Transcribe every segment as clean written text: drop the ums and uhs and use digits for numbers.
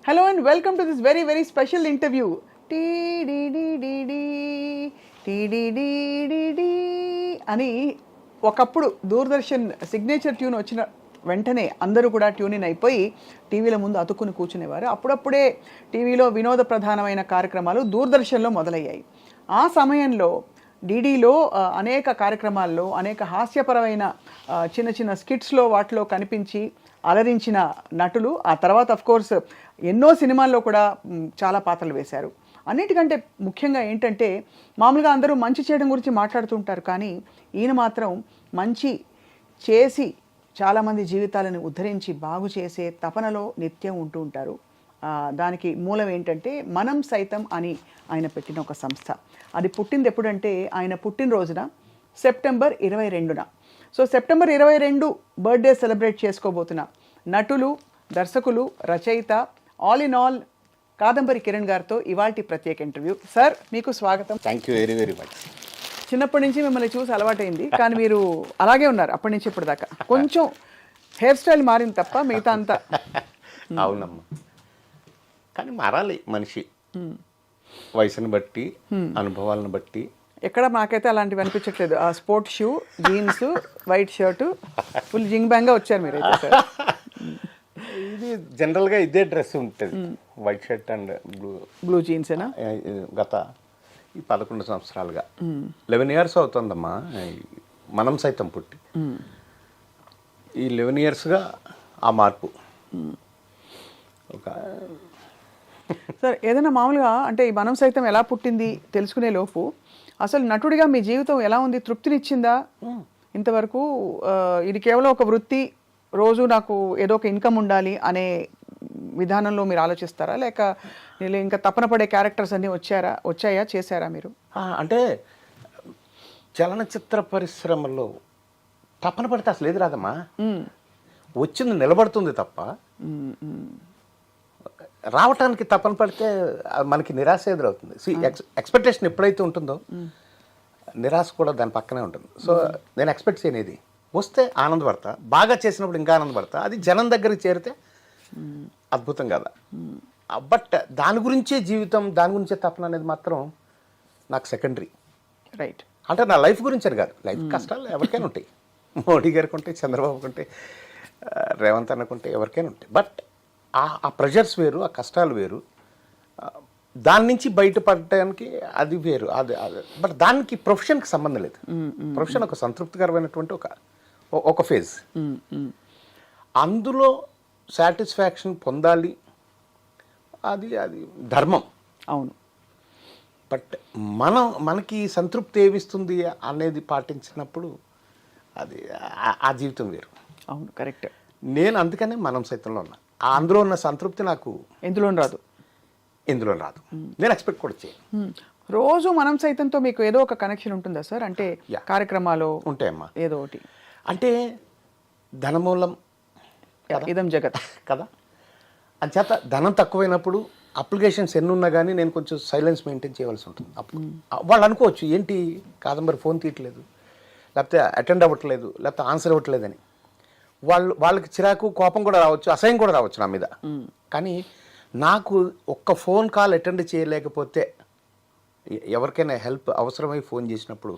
Hello and welcome to this very, very special interview. టీ అని ఒకప్పుడు దూరదర్శన్ సిగ్నేచర్ ట్యూన్ వచ్చిన వెంటనే అందరూ కూడా ట్యూన్ ఇన్ అయిపోయి టీవీల ముందు అతుక్కుని కూర్చునేవారు. అప్పుడప్పుడే టీవీలో వినోద ప్రధానమైన కార్యక్రమాలు దూరదర్శన్లో మొదలయ్యాయి. ఆ సమయంలో డీడీలో అనేక కార్యక్రమాల్లో అనేక హాస్యపరమైన చిన్న చిన్న స్కిట్స్లో వాటిలో కనిపించి అలరించిన నటులు ఆ తర్వాత అఫ్కోర్స్ ఎన్నో సినిమాల్లో కూడా చాలా పాత్రలు వేశారు. అన్నిటికంటే ముఖ్యంగా ఏంటంటే మామూలుగా అందరూ మంచి చేయడం గురించి మాట్లాడుతుంటారు, కానీ ఈయన మాత్రం మంచి చేసి చాలామంది జీవితాలను ఉద్ధరించి బాగు చేసే తపనలో నిత్యం ఉంటూ ఉంటారు. దానికి మూలం ఏంటంటే మనం సైతం అని ఆయన పెట్టిన ఒక సంస్థ. అది పుట్టింది ఎప్పుడంటే ఆయన పుట్టినరోజున సెప్టెంబర్ 22న. సో సెప్టెంబర్ 22 బర్త్డే సెలబ్రేట్ చేసుకోబోతున్న నటులు, దర్శకులు, రచయిత, all in all Kadambari Kiran గారితో ఇవాల్టి ప్రత్యేక ఇంటర్వ్యూ. సార్, మీకు స్వాగతం. Thank you very very much. చిన్నప్పటి నుంచి మిమ్మల్ని చూసి అలవాటైంది, కానీ మీరు అలాగే ఉన్నారు అప్పటి నుంచి ఇప్పటిదాకా. కొంచెం హెయిర్ స్టైల్ మారింది తప్ప మిగతా అంతా. అవునమ్మా, కానీ మారాలి మనిషి వయసుని బట్టి, అనుభవాలను బట్టి. ఎక్కడ మాకైతే అలాంటివి అనిపించట్లేదు. ఆ sport shoe, jeans, white shirt, full zing బ్యాంగ్గా వచ్చారు మీరైతే సార్. ఇది జనరల్గా ఇదే డ్రెస్ ఉంటుంది, వైట్ షర్ట్ అండ్ బ్లూ జీన్సేనా. గత ఈ 11 సంవత్సరాలుగా 11 years అవుతుందమ్మా మనం సైతం పుట్టి. ఈ 11 yearsగా ఆ మార్పు. ఒక సార్, ఏదైనా మామూలుగా అంటే ఈ మనం సైతం ఎలా పుట్టింది తెలుసుకునే లోపు అసలు నటుడిగా మీ జీవితం ఎలా ఉంది? తృప్తినిచ్చిందా ఇంతవరకు? ఇది కేవలం ఒక వృత్తి, రోజు నాకు ఏదో ఒక ఇన్కమ్ ఉండాలి అనే విధానంలో మీరు ఆలోచిస్తారా, లేక ఇంకా తపన పడే క్యారెక్టర్స్ అన్నీ వచ్చాయా, చేశారా మీరు? అంటే చలనచిత్ర పరిశ్రమలో తపన పడితే అసలు ఏది రాదమ్మా, వచ్చింది నిలబడుతుంది తప్ప. రావటానికి తపన పడితే మనకి నిరాశ ఎదురవుతుంది. ఎక్స్పెక్టేషన్ ఎప్పుడైతే ఉంటుందో నిరాశ కూడా దాని పక్కనే ఉంటుంది. సో నేను ఎక్స్పెక్ట్ చేయనేది వస్తే ఆనందపడతా, బాగా చేసినప్పుడు ఇంకా ఆనందపడతా. అది జనం దగ్గరికి చేరితే అద్భుతం కదా. బట్ దాని గురించే జీవితం, దాని గురించే తపన అనేది మాత్రం నాకు సెకండరీ. రైట్. అంటే నా లైఫ్ గురించి అని కాదు, లైఫ్ కష్టాలు ఎవరికైనా ఉంటాయి. మోడీ గారికి ఉంటాయి, చంద్రబాబుకి ఉంటాయి, రేవంత్ అన్నకుంటే ఎవరికైనా ఉంటాయి. బట్ ఆ ప్రెషర్స్ వేరు, ఆ కష్టాలు వేరు. దాని నుంచి బయటపడటానికి అది వేరు. అది బట్ దానికి ప్రొఫెషన్కి సంబంధం లేదు. ప్రొఫెషన్ ఒక సంతృప్తికరమైనటువంటి ఒక ఫేజ్. అందులో సాటిస్ఫాక్షన్ పొందాలి, అది ధర్మం. అవును. బట్ మనకి సంతృప్తి ఏమిస్తుంది అనేది పాటించినప్పుడు అది ఆ జీవితం వేరు. అవును, కరెక్ట్. నేను అందుకనే మనం సైతంలో ఉన్నా. అందులో ఉన్న సంతృప్తి నాకు ఇందులో రాదు. నేను ఎక్స్పెక్ట్ కూడా చేయను. రోజు మనం సైతంతో మీకు ఏదో ఒక కనెక్షన్ ఉంటుందా సార్? అంటే కార్యక్రమాలు ఉంటాయమ్మా, ఏదో ఒకటి. అంటే ధనమూలం ఇదం జగత్ కదా. అంచేత ధనం తక్కువైనప్పుడు అప్లికేషన్స్ ఎన్ని ఉన్నా కానీ నేను కొంచెం సైలెన్స్ మెయింటైన్ చేయవలసి ఉంటుంది. అప్పుడు వాళ్ళు అనుకోవచ్చు, ఏంటి కాదంబరి ఫోన్ తీయట్లేదు, లేకపోతే అటెండ్ అవ్వట్లేదు, లేకపోతే ఆన్సర్ ఇవ్వట్లేదని. వాళ్ళకి చిరాకు, కోపం కూడా రావచ్చు, అసహ్యం కూడా రావచ్చు నా మీద. కానీ నాకు ఒక్క ఫోన్ కాల్ అటెండ్ చేయలేకపోతే, ఎవరికైనా హెల్ప్ అవసరమై ఫోన్ చేసినప్పుడు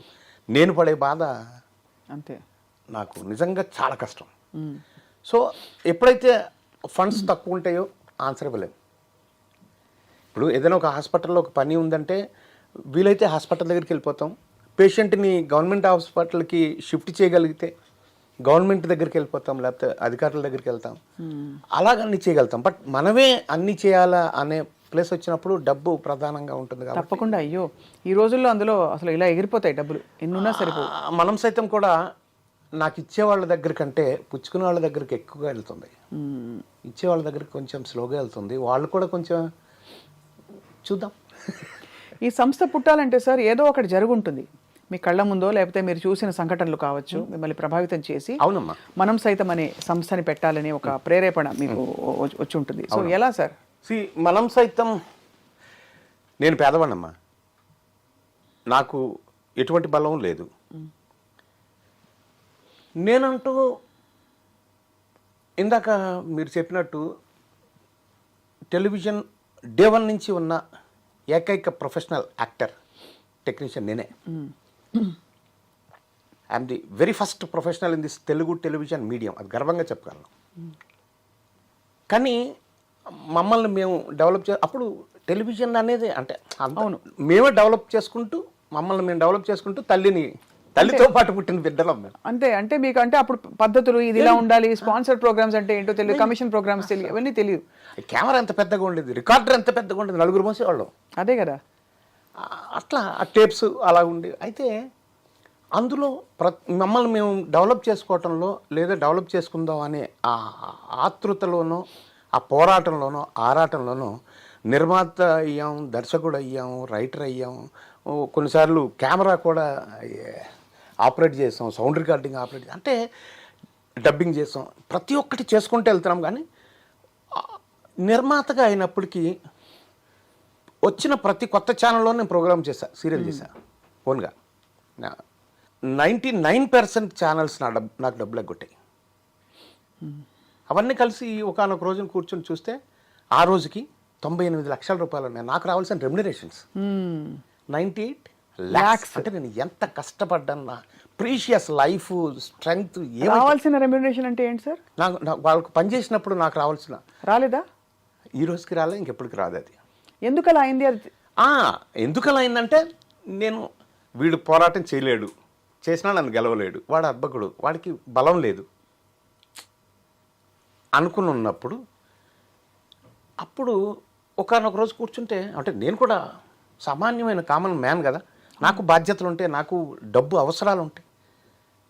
నేను పడే బాధ అంతే, నాకు నిజంగా చాలా కష్టం. సో ఎప్పుడైతే ఫండ్స్ తక్కువ ఉంటాయో ఆన్సర్ ఇవ్వలేము. ఇప్పుడు ఏదైనా ఒక హాస్పిటల్లో ఒక పని ఉందంటే వీలైతే హాస్పిటల్ దగ్గరికి వెళ్ళిపోతాం. పేషెంట్ని గవర్నమెంట్ హాస్పిటల్కి షిఫ్ట్ చేయగలిగితే గవర్నమెంట్ దగ్గరికి వెళ్ళిపోతాం, లేకపోతే అధికారుల దగ్గరికి వెళ్తాం. అలాగ అన్నీ చేయగలుగుతాం. బట్ మనమే అన్నీ చేయాలా అనే ప్లేస్ వచ్చినప్పుడు డబ్బు ప్రధానంగా ఉంటుంది కాబట్టి తప్పకుండా. అయ్యో, ఈ రోజుల్లో అందులో అసలు ఇలా ఎగిరిపోతాయి డబ్బులు, ఎన్నున్నా సరిపో. మనం సైతం కూడా నాకు ఇచ్చేవాళ్ళ దగ్గర కంటే పుచ్చుకునే వాళ్ళ దగ్గరికి ఎక్కువగా వెళ్తుంది. ఇచ్చేవాళ్ళ దగ్గరికి కొంచెం స్లోగా వెళ్తుంది. వాళ్ళు కూడా కొంచెం చూద్దాం. ఈ సంస్థ పుట్టాలంటే సార్ ఏదో ఒకటి జరుగుంటుంది మీ కళ్ళ ముందో, లేకపోతే మీరు చూసిన సంఘటనలు కావచ్చు మిమ్మల్ని ప్రభావితం చేసి. అవునమ్మా, మనం సైతం అనే సంస్థని పెట్టాలని ఒక ప్రేరేపణ మీకు వచ్చి ఉంటుంది. సో ఎలా సార్? మనం సైతం, నేను పేదవాణమ్మా, నాకు ఎటువంటి బలం లేదు. నేనంటూ ఇందాక మీరు చెప్పినట్టు టెలివిజన్ డే 1 నుంచి ఉన్న ఏకైక ప్రొఫెషనల్ యాక్టర్ టెక్నీషియన్ నేనే. I'm the very first professional in this Telugu television medium, అది గర్వంగా చెప్పగలను. కానీ మమ్మల్ని మేము డెవలప్ అప్పుడు టెలివిజన్ అనేది అంటే అవును, మేమే డెవలప్ చేసుకుంటూ మమ్మల్ని మేము డెవలప్ చేసుకుంటూ తల్లితో పాటు పుట్టిన బిడ్డలం మేము. అంతే. అంటే మీకు అంటే అప్పుడు పద్ధతులు ఇది ఇలా ఉండాలి, స్పాన్సర్ ప్రోగ్రామ్స్ అంటే ఏంటో తెలియదు, కమిషన్ ప్రోగ్రామ్స్ తెలియదు, అవన్నీ తెలియదు. కెమెరా ఎంత పెద్దగా ఉండేది, రికార్డర్ ఎంత పెద్దగా ఉండేది, 4 మోసేవాళ్ళం. అదే కదా. అట్లా ఆ టేప్స్ అలా ఉండేవి. అయితే అందులో మమ్మల్ని మేము డెవలప్ చేసుకోవటంలో లేదా డెవలప్ చేసుకుందాం అనే ఆ ఆతృతలోనో ఆ పోరాటంలోనో ఆరాటంలోనో నిర్మాత అయ్యాం, దర్శకుడు అయ్యాం, రైటర్ అయ్యాం, కొన్నిసార్లు కెమెరా కూడా ఆపరేట్ చేసాం, సౌండ్ రికార్డింగ్ ఆపరేట్ అంటే డబ్బింగ్ చేసాం, ప్రతి ఒక్కటి చేసుకుంటూ వెళ్తున్నాం. కానీ నిర్మాతగా అయినప్పటికీ వచ్చిన ప్రతి కొత్త ఛానల్లో నేను ప్రోగ్రామ్ చేశాను, సీరియల్ చేశాను ఓన్గా. 99% ఛానల్స్ నాకు డబ్బులు ఎగ్గొట్టాయి. అవన్నీ కలిసి ఒకానొక రోజున కూర్చొని చూస్తే ఆ రోజుకి 98 లక్షల రూపాయలు ఉన్నాయి నాకు రావాల్సిన రెమ్యునరేషన్స్. 98 lakhs అంటే నేను ఎంత కష్టపడ్డాను, ప్రీషియస్ లైఫ్ స్ట్రెంగ్త్. రావాల్సిన రెమ్యునరేషన్ అంటే ఏంటి సార్? నాకు వాళ్ళకు పనిచేసినప్పుడు నాకు రావాల్సిన రాలేదా? ఈ రోజుకి రాలే, ఇంకెప్పటికి రాదు. అది ఎందుకు అలా అయింది? అది ఎందుకు అలా అయిందంటే నేను వీడు పోరాటం చేయలేడు, చేసినా నన్ను గెలవలేడు, వాడు అర్భకుడు, వాడికి బలం లేదు అనుకుని ఉన్నప్పుడు అప్పుడు ఒకానొక రోజు కూర్చుంటే అంటే నేను కూడా సామాన్యమైన కామన్ మ్యాన్ కదా, నాకు బాధ్యతలు ఉంటాయి, నాకు డబ్బు అవసరాలు ఉంటాయి,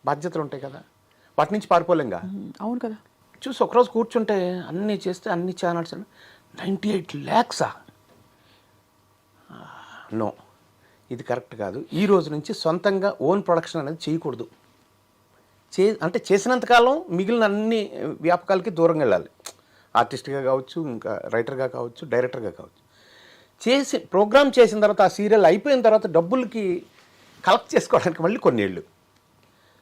బాధ్యతలు ఉంటాయి కదా, వాటి నుంచి పారిపోలేంగా. అవును కదా. చూసి ఒకరోజు కూర్చుంటే అన్నీ చేస్తే అన్ని ఛానల్స్ 98 lakhs. నో, ఇది కరెక్ట్ కాదు. ఈ రోజు నుంచి సొంతంగా ఓన్ ప్రొడక్షన్ అనేది చేయకూడదు. అంటే చేసినంతకాలం మిగిలిన అన్ని వ్యాపకాలకి దూరంగా వెళ్ళాలి. ఆర్టిస్ట్గా కావచ్చు, ఇంకా రైటర్గా కావచ్చు, డైరెక్టర్గా కావచ్చు. ప్రోగ్రామ్ చేసిన తర్వాత ఆ సీరియల్ అయిపోయిన తర్వాత డబ్బులకి కలెక్ట్ చేసుకోవడానికి మళ్ళీ కొన్ని ఏళ్ళు.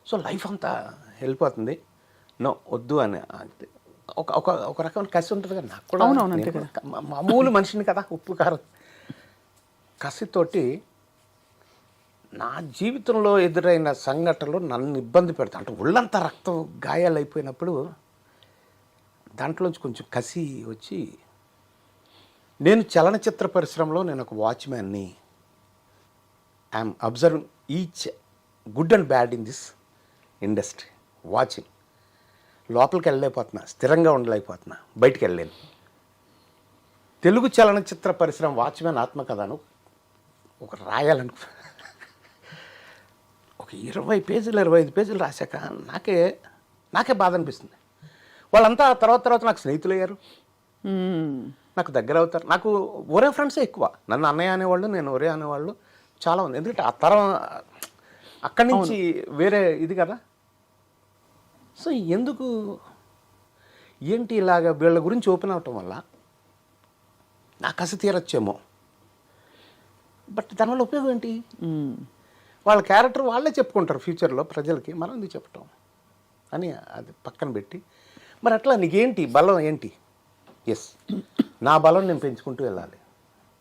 సో లైఫ్ అంతా వెళ్ళిపోతుంది. నో, వద్దు అని ఒక రకమైన కసి ఉంటుంది కదా నాకు కూడా. మామూలు మనిషిని కదా, ఉప్పు కారం కసితోటి నా జీవితంలో ఎదురైన సంఘటనలు నన్ను ఇబ్బంది పెడతాయి. అంటే ఒళ్ళంతా రక్తం గాయాలు అయిపోయినప్పుడు దాంట్లోంచి కొంచెం కసి వచ్చి నేను చలనచిత్ర పరిశ్రమలో నేను ఒక వాచ్మ్యాన్ని. I'm observing each good and bad in this industry, watching. లోపలికి వెళ్ళలేకపోతున్నా, స్థిరంగా ఉండలేకపోతున్నా, బయటికి వెళ్ళలేను. తెలుగు చలనచిత్ర పరిశ్రమ వాచ్మ్యాన్ ఆత్మకథను ఒక రాయాలనుకో, ఒక 20 పేజీలు 25 పేజీలు రాశాక నాకే బాధ అనిపిస్తుంది. వాళ్ళంతా తర్వాత నాకు స్నేహితులు అయ్యారు, నాకు దగ్గర అవుతారు. నాకు ఒరే ఫ్రెండ్సే ఎక్కువ. నన్ను అన్నయ్య అనేవాళ్ళు, నేను ఒరే అనేవాళ్ళు చాలా ఉంది. ఎందుకంటే ఆ తరం అక్కడి నుంచి వేరే ఇది కదా. సో ఎందుకు ఏంటి ఇలాగ వీళ్ళ గురించి ఓపెన్ అవటం వల్ల నా కసి తీరొచ్చేమో, బట్ దానివల్ల ఉపయోగం ఏంటి? వాళ్ళ క్యారెక్టర్ వాళ్ళే చెప్పుకుంటారు ఫ్యూచర్లో ప్రజలకి, మనం ఎందుకు చెప్పటం అని అది పక్కన పెట్టి, మరి అట్లా నీకేంటి బలం ఏంటి? ఎస్, నా బలం నేను పెంచుకుంటూ వెళ్ళాలి,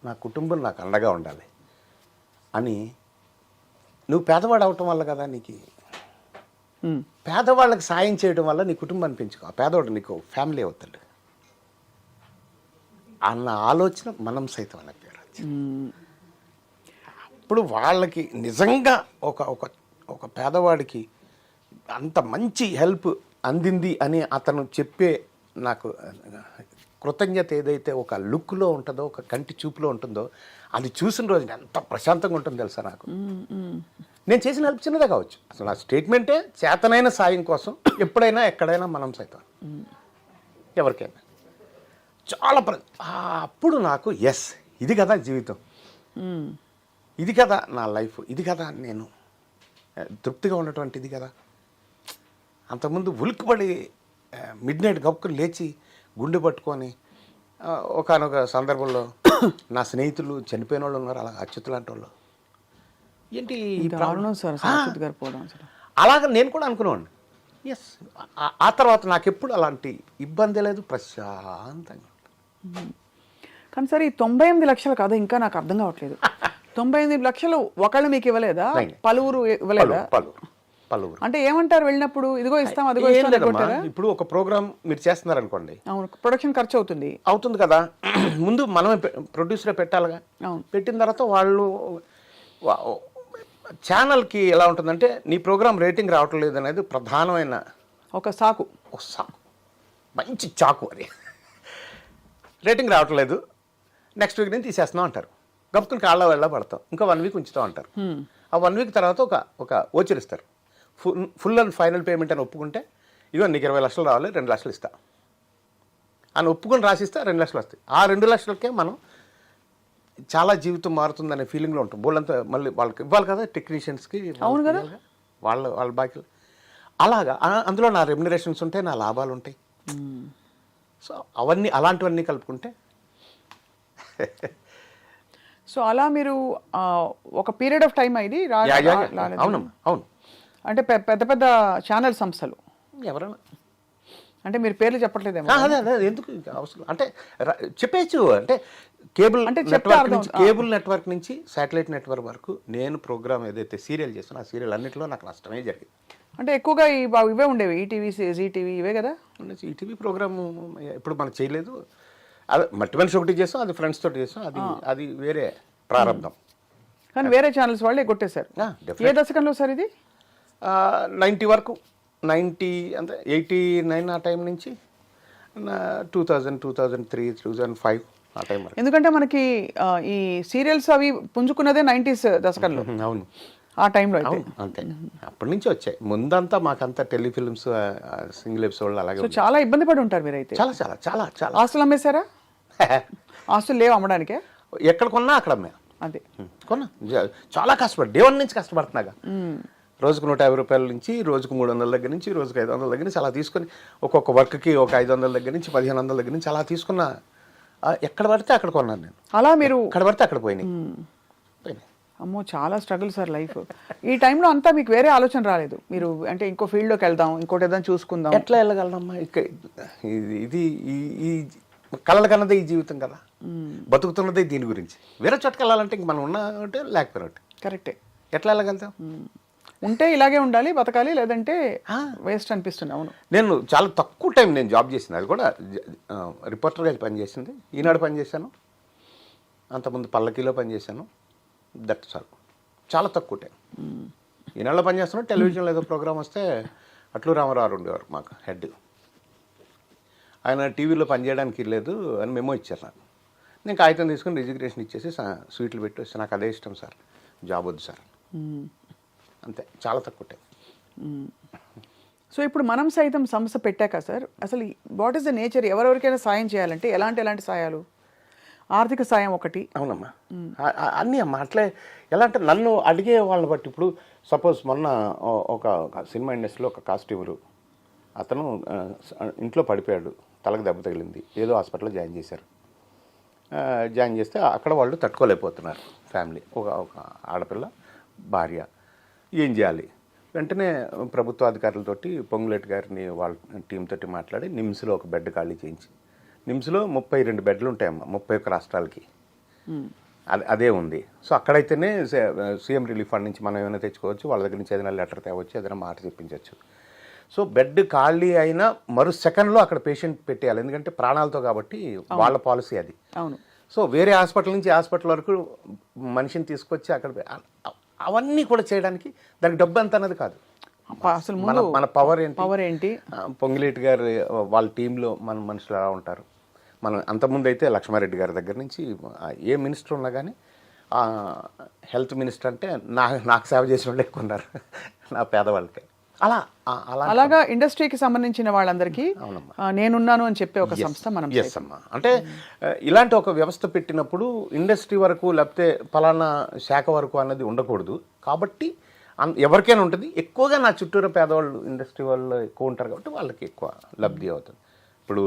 నా కుటుంబం నాకు అండగా ఉండాలి అని. నువ్వు పేదవాడు అవటం వల్ల కదా నీకు, పేదవాళ్ళకి సాయం చేయడం వల్ల నీ కుటుంబాన్ని పెంచుకో, ఆ పేదవాడు నీకు ఫ్యామిలీ అవుతాడు అన్న ఆలోచన మనం సైతం అన్న పేరు. ఇప్పుడు వాళ్ళకి నిజంగా ఒక పేదవాడికి అంత మంచి హెల్ప్ అందింది అని అతను చెప్పే నాకు కృతజ్ఞత ఏదైతే ఒక లుక్లో ఉంటుందో, ఒక కంటి చూపులో ఉంటుందో, అది చూసిన రోజు ఎంత ప్రశాంతంగా ఉంటుందో తెలుసా నాకు. నేను చేసిన హెల్ప్ చిన్నదే కావచ్చు, అసలు నా స్టేట్మెంటే చేతనైన సాయం కోసం ఎప్పుడైనా ఎక్కడైనా మనం సైతం ఎవరికైనా చాలా అప్పుడు నాకు ఎస్, ఇది కదా జీవితం, ఇది కదా నా లైఫ్, ఇది కదా నేను తృప్తిగా ఉన్నటువంటి ఇది కదా. అంతకుముందు ఉలిక్కిపడి మిడ్ నైట్ గప్పుకుని లేచి గుండె పట్టుకొని ఒకానొక సందర్భంలో నా స్నేహితులు చనిపోయిన వాళ్ళు ఉన్నారు, అలా అచ్యుత్ లాంటి వాళ్ళు. ఏంటి అలాగ నేను కూడా అనుకునేవాడిని. ఎస్, ఆ తర్వాత నాకు ఎప్పుడు అలాంటి ఇబ్బంది లేదు, ప్రశాంతంగా. కానీ సార్ ఈ 98 లక్షలు కాదు ఇంకా నాకు అర్థం కావట్లేదు. 98 లక్షలు ఒకళ్ళు మీకు ఇవ్వలేదా, పలువురు ఇవ్వలేదా? పలువురు అంటే ఏమంటారు వెళ్ళినప్పుడు, ఇదిగో ఇస్తాం అదిగో ఏం ఇస్తాం లేదమ్మా, కొట్టారా? ఇప్పుడు ఒక ప్రోగ్రామ్ మీరు చేస్తున్నారు అనుకోండి, అవును, ప్రొడక్షన్ ఖర్చు అవుతుంది కదా. ముందు మనమే ప్రొడ్యూసరే పెట్టాలిగా. అవును. పెట్టిన తర్వాత వాళ్ళు ఛానల్కి ఎలా ఉంటుందంటే నీ ప్రోగ్రామ్ రేటింగ్ రావటం లేదు అనేది ప్రధానమైన ఒక సాకు. మంచి చాకు అది. రేటింగ్ రావటం లేదు, నెక్స్ట్ వీక్ నుంచి తీసేస్తున్నాం అంటారు. గప్పుకుని కాళ్ళ వెళ్ళ పడతాం, ఇంకా 1 వీక్ ఉంచుతాం అంటారు. ఆ 1 వీక్ తర్వాత ఒక ఓచరిస్తారు, ఫుల్ అండ్ ఫైనల్ పేమెంట్ అని ఒప్పుకుంటే, ఇదిగో నీకు 20 లక్షలు రావాలి, 2 లక్షలు ఇస్తా అని ఒప్పుకొని రాసిస్తే 2 లక్షలు వస్తాయి. ఆ 2 లక్షలకే మనం చాలా జీవితం మారుతుందనే ఫీలింగ్లో ఉంటాం. బోళ్ళంతా మళ్ళీ వాళ్ళకి ఇవ్వాలి కదా, టెక్నీషియన్స్కి. అవును కదా, వాళ్ళ బాకీలు అలాగా. అందులో నా రెమ్యునరేషన్స్ ఉంటాయి, నా లాభాలు ఉంటాయి. సో అవన్నీ అలాంటివన్నీ కలుపుకుంటే సో అలా మీరు ఒక పీరియడ్ ఆఫ్ టైం అయింది. అవునమ్మా, అవును. అంటే పెద్ద పెద్ద ఛానల్ సంస్థలు ఎవరైనా, అంటే మీరు పేర్లు చెప్పట్లేదేమో. అదే ఎందుకు అవసరం అంటే చెప్పేచ్చు. అంటే కేబుల్ అంటే నెట్వర్క్ నుంచి, కేబుల్ నెట్వర్క్ నుంచి శాటిలైట్ నెట్వర్క్ వరకు నేను ప్రోగ్రామ్ ఏదైతే సీరియల్ చేస్తానో ఆ సీరియల్ అన్నింటిలో నాకు నష్టమే జరిగింది. అంటే ఎక్కువగా ఇవే ఉండేవి, ఈటీవీ, జీటీవీ ఇవే కదా. ఈటీవీ ప్రోగ్రామ్ ఇప్పుడు మనకు చేయలేదు, అదే మట్టి మనిషి ఒకటి చేస్తాం, అది ఫ్రెండ్స్ తోటి చేస్తాం, అది వేరే ప్రారంభం. కానీ వేరే ఛానల్స్ వాళ్ళే కొట్టేశారు. ఏ దశకంలో సార్ ఇది? 90 వరకు, 90 అంటే 89 ఆ టైం నుంచి 2000, 2003, 2005 ఆ టైం వరకు. ఎందుకంటే మనకి ఈ సీరియల్స్ అవి పుంజుకున్నదే 90s దశకంలో. అవును, ఆ టైంలో అయితే అంతే. అప్పటి నుంచి వచ్చాయి. ముందంతా మాకంతా టెలిఫిల్మ్స్, సింగిల్ ఎపిసోడ్లు అలాగే. సో చాలా ఇబ్బంది పడి ఉంటారు మీరైతే. చాలా చాలా చాలా చాలా. ఆస్తులు అమ్మేశారా? ఆస్తులు లేవు అమ్మడానికే? ఎక్కడ కొన్నా అక్కడ అమ్మా. అదే కొన్నా, చాలా కష్టపడి డే 1 నుంచి కష్టపడుతున్నాగా. రోజుకు 150 రూపాయల నుంచి, రోజుకు 300 దగ్గర నుంచి, రోజుకు 500 దగ్గర నుంచి అలా తీసుకొని, ఒక్కొక్క వర్క్కి ఒక 500 దగ్గర నుంచి 1500 దగ్గర నుంచి అలా తీసుకున్న. ఎక్కడ పడితే అక్కడ కొన్నాను నేను. అలా మీరు ఎక్కడ పడితే అక్కడ పోయినాయి. అమ్మో, చాలా స్ట్రగుల్ సార్ లైఫ్. ఈ టైంలో అంతా మీకు వేరే ఆలోచన రాలేదు? మీరు అంటే ఇంకో ఫీల్డ్లోకి వెళ్దాం, ఇంకోటి ఏదైనా చూసుకుందాం, ఎట్లా వెళ్ళగలనమ్మా? ఇది ఈ కలలు కన్నదే ఈ జీవితం కదా, బతుకుతున్నదే దీని గురించి. వేరే చోటుకి వెళ్ళాలంటే ఇంక మనం ఉన్నట్టే లేకపోయినట్టు. కరెక్టే. ఎట్లా వెళ్ళగలుగుతాం? ఉంటే ఇలాగే ఉండాలి, బతకాలి, లేదంటే వేస్ట్ అనిపిస్తుంది. అవును, నేను చాలా తక్కువ టైం నేను జాబ్ చేసింది, అది కూడా రిపోర్టర్గా పనిచేసింది. ఈనాడు పనిచేశాను, అంతకుముందు పల్లకీలో పనిచేశాను. దట్ సార్ చాలా తక్కువ టైం. ఈనాడులో పనిచేస్తున్నాను. టెలివిజన్లో ఏదో ప్రోగ్రామ్ వస్తే అట్లు రామారావు ఉండేవారు మాకు హెడ్. ఆయన టీవీలో పనిచేయడానికి లేదు అని మెమో ఇచ్చారు నాకు. నేను కాగితం తీసుకుని రిజిగ్నేషన్ ఇచ్చేసి స్వీట్లు పెట్టి వస్తే నాకు అదే ఇష్టం సార్, జాబ్ వద్దు సార్, అంతే. చాలా తక్కువ టైం. సో ఇప్పుడు మనం సైతం సంస్థ పెట్టాక సార్, అసలు వాట్ ఈస్ ద నేచర్? ఎవరెవరికైనా సాయం చేయాలంటే ఎలాంటి సాయాలు? ఆర్థిక సాయం ఒకటి. అవునమ్మా, అన్నీ అమ్మా. అట్లే ఎలా అంటే నన్ను అడిగే వాళ్ళని బట్టి. ఇప్పుడు సపోజ్ మొన్న ఒక సినిమా ఇండస్ట్రీలో ఒక కాస్ట్యూమరు అతను ఇంట్లో పడిపోయాడు, తలకు దెబ్బ తగిలింది, ఏదో హాస్పిటల్లో జాయిన్ చేశారు. జాయిన్ చేస్తే అక్కడ వాళ్ళు తట్టుకోలేకపోతున్నారు ఫ్యామిలీ, ఒక ఆడపిల్ల, భార్య. ఏం చేయాలి? వెంటనే ప్రభుత్వ అధికారులతోటి పొంగులేటి గారిని వాళ్ళ టీం తోటి మాట్లాడి నిమ్స్లో ఒక బెడ్ ఖాళీ చేయించి, నిమ్స్లో 32 బెడ్లు ఉంటాయమ్మా 31 రాష్ట్రాలకి. అదే ఉంది. సో అక్కడైతేనే సీఎం రిలీఫ్ ఫండ్ నుంచి మనం ఏమైనా తెచ్చుకోవచ్చు, వాళ్ళ దగ్గర నుంచి ఏదైనా లెటర్ తేవచ్చు, ఏదైనా మాట చెప్పించవచ్చు. సో బెడ్ ఖాళీ అయినా మరో సెకండ్లో అక్కడ పేషెంట్ పెట్టేయాలి, ఎందుకంటే ప్రాణాలతో కాబట్టి వాళ్ళ పాలసీ అది. అవును. సో వేరే హాస్పిటల్ నుంచి హాస్పిటల్ వరకు మనిషిని తీసుకొచ్చి అక్కడ అవన్నీ కూడా చేయడానికి దానికి డబ్బు ఎంత అన్నది కాదు. అసలు మన పవర్ ఏంటి? పొంగులేటి గారు వాళ్ళ టీంలో మన మనుషులు ఎలా ఉంటారు. మనం అంతకుముందు అయితే లక్ష్మారెడ్డి గారి దగ్గర నుంచి ఏ మినిస్టర్ ఉన్నా కానీ హెల్త్ మినిస్టర్ అంటే నాకు సేవ చేసిన వాళ్ళు ఎక్కువ ఉన్నారు, నా పేదవాళ్ళకి. అలాగా ఇండస్ట్రీకి సంబంధించిన వాళ్ళందరికీ నేనున్నాను అని చెప్పే ఒక సంస్థ మనం. ఎస్ అమ్మా. అంటే ఇలాంటి ఒక వ్యవస్థ పెట్టినప్పుడు ఇండస్ట్రీ వరకు లేకపోతే ఫలానా శాఖ వరకు అన్నది ఉండకూడదు. కాబట్టి ఎవరికైనా ఉంటుంది. ఎక్కువగా నా చుట్టూరా పేదవాళ్ళు ఇండస్ట్రీ వాళ్ళు ఎక్కువ ఉంటారు కాబట్టి వాళ్ళకి ఎక్కువ లబ్ధి అవుతుంది. ఇప్పుడు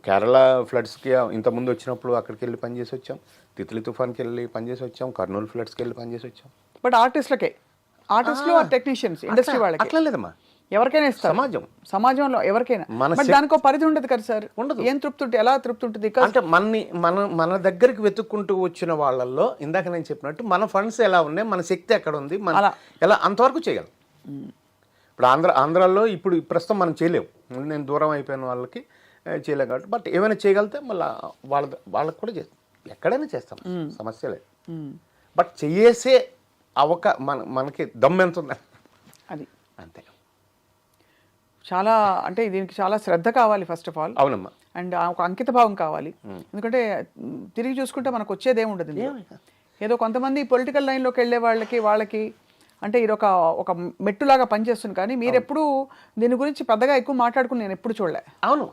కేరళ ఫ్లడ్స్కి ఇంతకుముందు వచ్చినప్పుడు అక్కడికి వెళ్ళి పనిచేసి వచ్చాం, తిత్లీ తుఫాన్కి వెళ్ళి పనిచేసి వచ్చాం, కర్నూలు ఫ్లడ్స్కి వెళ్ళి పనిచేసి వచ్చాం. బట్ ఆర్టిస్టులు టెక్నీషియన్స్ ఇండస్ట్రీ వాళ్ళకి అట్లా లేదమ్మా. ఎవరికైనా ఇస్తారు, సమాజంలో ఎవరికైనా. బట్ దానికో పరిధి ఉండదు కదా సార్. ఉండదు. ఏం తృప్తి ఉంటుంది, ఎలా తృప్తి ఉంటుంది? అంటే మన దగ్గరికి వెతుక్కుంటూ వచ్చిన వాళ్ళల్లో ఇందాక నేను చెప్పినట్టు మన ఫండ్స్ ఎలా ఉన్నాయి, మన శక్తి ఎక్కడ ఉంది, మన ఎలా అంతవరకు చేయగలం. ఇప్పుడు ఆంధ్రాలో ఇప్పుడు ప్రస్తుతం మనం చేయలేము, నేను దూరం అయిపోయిన వాళ్ళకి చేయలేం కాబట్టి. బట్ ఏమైనా చేయగలిగితే మళ్ళీ వాళ్ళకి కూడా చేస్తాం, ఎక్కడైనా చేస్తాం, సమస్య లేదు. బట్ చేసే మనకి దమ్ ఎంత ఉంది అది అంతే. చాలా అంటే దీనికి చాలా శ్రద్ధ కావాలి ఫస్ట్ ఆఫ్ ఆల్. అవునమ్మా. అండ్ ఒక అంకిత భావం కావాలి. ఎందుకంటే తిరిగి చూసుకుంటే మనకు వచ్చేది ఏముండదు. ఏదో కొంతమంది పొలిటికల్ లైన్లోకి వెళ్ళే వాళ్ళకి అంటే ఇది ఒక మెట్టులాగా పనిచేస్తుంది. కానీ మీరు ఎప్పుడు దీని గురించి పెద్దగా ఎక్కువ మాట్లాడుకుని నేను ఎప్పుడు చూడలే. అవును,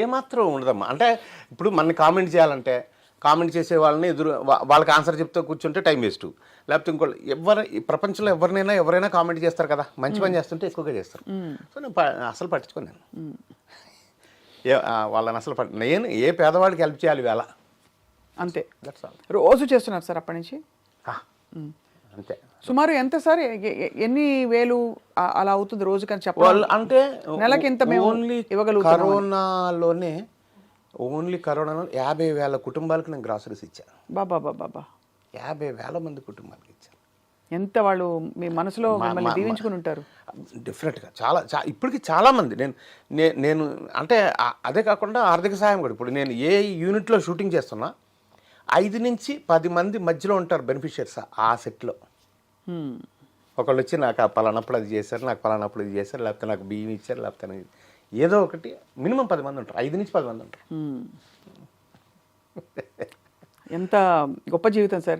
ఏమాత్రం ఉండదమ్మా. అంటే ఇప్పుడు మన కామెంట్ చేయాలంటే కామెంట్ చేసే వాళ్ళని వాళ్ళకి ఆన్సర్ చెప్తూ కూర్చుంటే టైం వేస్ట్. లేకపోతే ఇంకోళ్ళు ఈ ప్రపంచంలో ఎవరైనా కామెంట్ చేస్తారు కదా, మంచి పని చేస్తుంటే ఎక్కువగా చేస్తారు. సో నేను అసలు పట్టించుకోను. వాళ్ళని అసలు నేను ఏ పేదవాడికి హెల్ప్ చేయాలి వేళ అంతే. రోజు చేస్తున్నారు సార్ అప్పటి నుంచి? అంతే. సుమారు ఎంత సార్, ఎన్ని వేలు అలా అవుతుంది రోజు కానీ చెప్పాలి అంటే? నెలకి ఇంత ఇవ్వగలుగుతాం. కరోనాలో 50,000 కుటుంబాలకు నేను గ్రాసరీస్ ఇచ్చాను. బాబా 50,000 మంది కుటుంబాలకు ఇచ్చాను. ఎంత వాళ్ళు మీ మనసులో మిమ్మల్ని దీవించుకుని ఉంటారు. డెఫినెట్గా చాలా ఇప్పటికి చాలామంది నేను అంటే అదే కాకుండా ఆర్థిక సహాయం కూడా. ఇప్పుడు నేను ఏ యూనిట్లో షూటింగ్ చేస్తున్నా 5 నుంచి 10 మంది మధ్యలో ఉంటారు బెనిఫిషియర్స్ ఆ సెట్లో. ఒకళ్ళు వచ్చి నాకు పలానప్పుడు అది చేశారు, నాకు పలానప్పుడు ఇది చేశారు, లేకపోతే నాకు బియ్యం ఇచ్చారు, లేకపోతే ఏదో ఒకటి. మినిమం 10 మంది ఉంటారు, 5 నుంచి 10 మంది ఉంటారు. ఎంత గొప్ప జీవితం సార్.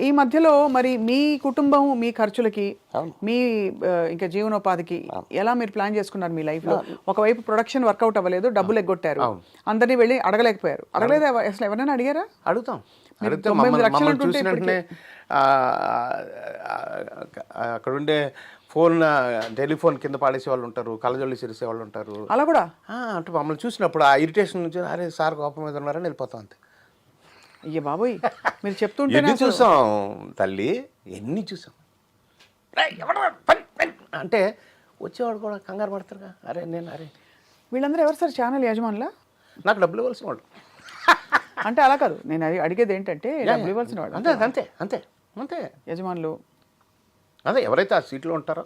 ఈ మధ్యలో మరి మీ కుటుంబం మీ ఖర్చులకి, మీ ఇంకా జీవనోపాధికి ఎలా మీరు ప్లాన్ చేసుకున్నారు మీ లైఫ్లో? ఒకవైపు ప్రొడక్షన్ వర్కౌట్ అవ్వలేదు, డబ్బులు ఎగ్గొట్టారు, అందరినీ వెళ్ళి అడగలేకపోయారు. అడగలేదు అసలు? ఎవరైనా అడిగారా? అడుగుతాం. చూసినట్టునే అక్కడుండే టెలిఫోన్ కింద పాడేసే వాళ్ళు ఉంటారు, కళ్ళజొల్లి చేసే వాళ్ళు ఉంటారు. అలా కూడా అంటే మమ్మల్ని చూసినప్పుడు ఆ ఇరిటేషన్ నుంచి అరే సార్ కోపం మీద ఉన్నారని వెళ్ళిపోతాం అంతే. అయ్యే బాబోయ్, మీరు చెప్తుంటే ఎన్ని చూసాం తల్లి, ఎన్ని చూసాం. అంటే వచ్చేవాడు కూడా కంగారు పడతారుగా. అరే వీళ్ళందరూ ఎవరు సార్? ఛానల్ యజమానులా? నాకు డబ్బులు ఇవ్వాల్సిన వాళ్ళు. అంటే అలా కాదు, నేను అడిగేది ఏంటంటే డబ్బులు ఇవ్వాల్సిన వాళ్ళు. అంతే అంతే అంతే అంతే యజమానులు అదే ఎవరైతే ఆ సీట్లో ఉంటారో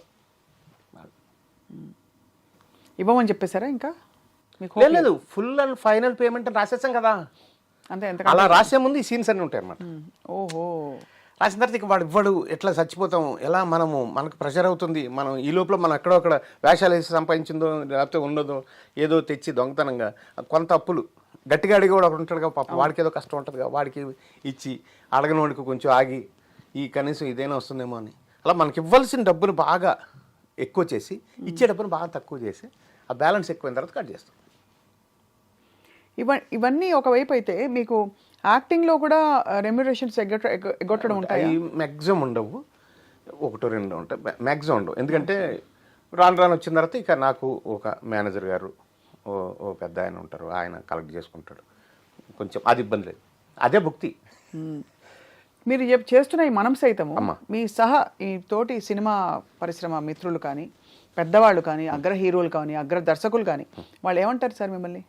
ఇవ్వమని చెప్పేశారా? ఇంకా లేదు, ఫుల్ అండ్ ఫైనల్ పేమెంట్ రాసేసాం కదా. అంతే. అలా రాసే ముందు ఈ సీన్స్ అన్నీ ఉంటాయి అన్నమాట. ఓహో. రాసిన తర్వాత ఇక వాడు ఇవ్వడు, ఎట్లా చచ్చిపోతాం, ఎలా మనకు ప్రెషర్ అవుతుంది. మనం ఈ లోపల మనం ఎక్కడో అక్కడ వేషాలు వేసి సంపాదించిందో లేకపోతే ఉండదో ఏదో తెచ్చి దొంగతనంగా కొంత అప్పులు గట్టిగా అడిగి కూడా ఒకటి ఉంటాడు కదా పాప, వాడికి ఏదో కష్టం ఉంటుంది కదా, వాడికి ఇచ్చి అడగని వాడికి కొంచెం ఆగి ఈ కనీసం ఇదైనా వస్తుందేమో అని అలా మనకి ఇవ్వాల్సిన డబ్బును బాగా ఎక్కువ చేసి ఇచ్చే డబ్బును బాగా తక్కువ చేసి ఆ బ్యాలెన్స్ ఎక్కువైన తర్వాత కట్ చేస్తాం. ఇవన్నీ ఒకవైపు అయితే మీకు యాక్టింగ్లో కూడా రెమ్యునరేషన్స్ ఎగ్గొట్టడం ఉంటాయి? మ్యాక్సిమం ఉండవు, 1-2 ఉంటాయి, మ్యాక్సిమం ఉండవు. ఎందుకంటే రాను వచ్చిన తర్వాత ఇక నాకు ఒక మేనేజర్ గారు ఓ పెద్ద ఆయన ఉంటారు, ఆయన కలెక్ట్ చేసుకుంటాడు. కొంచెం అది ఇబ్బంది లేదు, అదే భుక్తి. మీరు చేస్తున్న ఈ మనం సైతము మీ సహా ఈ తోటి సినిమా పరిశ్రమ మిత్రులు కానీ, పెద్దవాళ్ళు కానీ, అగ్ర హీరోలు కానీ, అగ్ర దర్శకులు కానీ వాళ్ళు ఏమంటారు సార్ మిమ్మల్ని?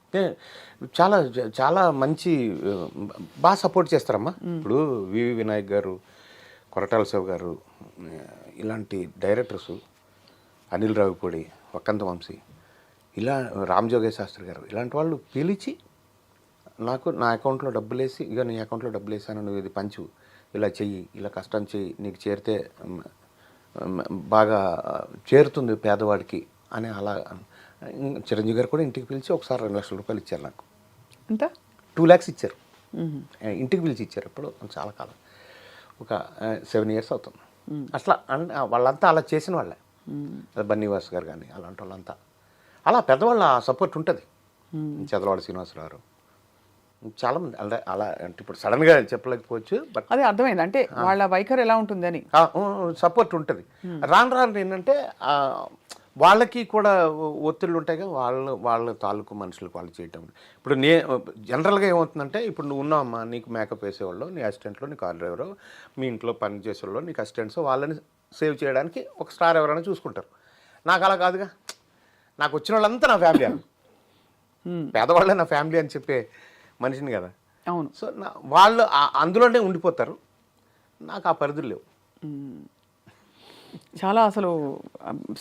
చాలా చాలా మంచి బాగా సపోర్ట్ చేస్తారమ్మా. ఇప్పుడు వివి వినాయక్ గారు, కొరటాల శివ గారు, ఇలాంటి డైరెక్టర్స్, అనిల్ రావిపూడి, వక్కంత వంశీ, ఇలా రామ్ జోగేశ్ శాస్త్రి గారు, ఇలాంటి వాళ్ళు పిలిచి నాకు నా అకౌంట్లో డబ్బులు వేసి, ఇక నీ అకౌంట్లో డబ్బులు వేసాను, నువ్వు ఇది పంచు, ఇలా చెయ్యి, ఇలా కష్టం చెయ్యి, నీకు చేరితే బాగా చేరుతుంది పేదవాడికి అని అలా. చిరంజీవి గారు కూడా ఇంటికి పిలిచి ఒకసారి 2 లక్షల రూపాయలు ఇచ్చారు నాకు. ఎంత? 2 lakhs ఇచ్చారు, ఇంటికి పిలిచి ఇచ్చారు. ఎప్పుడు చాలా కాలం, ఒక 7 years అవుతుంది. అట్లా వాళ్ళంతా అలా చేసిన వాళ్ళే, బన్నీవాస్ గారు కానీ అలాంటి వాళ్ళంతా అలా పెద్దవాళ్ళ సపోర్ట్ ఉంటుంది. చదలవాడ శ్రీనివాసరావు గారు, చాలామంది అలా. అంటే ఇప్పుడు సడన్గా చెప్పలేకపోవచ్చు, బట్ అదే అర్థమైంది. అంటే వాళ్ళ వైఖరి ఎలా ఉంటుందని సపోర్ట్ ఉంటుంది. రాను ఏంటంటే వాళ్ళకి కూడా ఒత్తిళ్ళు ఉంటాయి కదా, వాళ్ళ తాలూకు మనుషులకు వాళ్ళు చేయటం. ఇప్పుడు జనరల్గా ఏమవుతుందంటే, ఇప్పుడు నువ్వు ఉన్నావమ్మా, నీకు మేకప్ వేసేవాళ్ళు, నీ అసిస్టెంట్లో, నీ కార్ డ్రైవరు, మీ ఇంట్లో పని చేసేవాళ్ళు, నీకు అసిస్టెంట్స్, వాళ్ళని సేవ్ చేయడానికి ఒక స్టార్ ఎవరైనా చూసుకుంటారు. నాకు అలా కాదుగా, నాకు వచ్చిన వాళ్ళంతా నా ఫ్యామిలీ అని, పేదవాళ్ళే నా ఫ్యామిలీ అని చెప్పే మనిషిని కదా. అవును. సో వాళ్ళు అందులోనే ఉండిపోతారు, నాకు ఆ పరిధులు లేవు. చాలా అసలు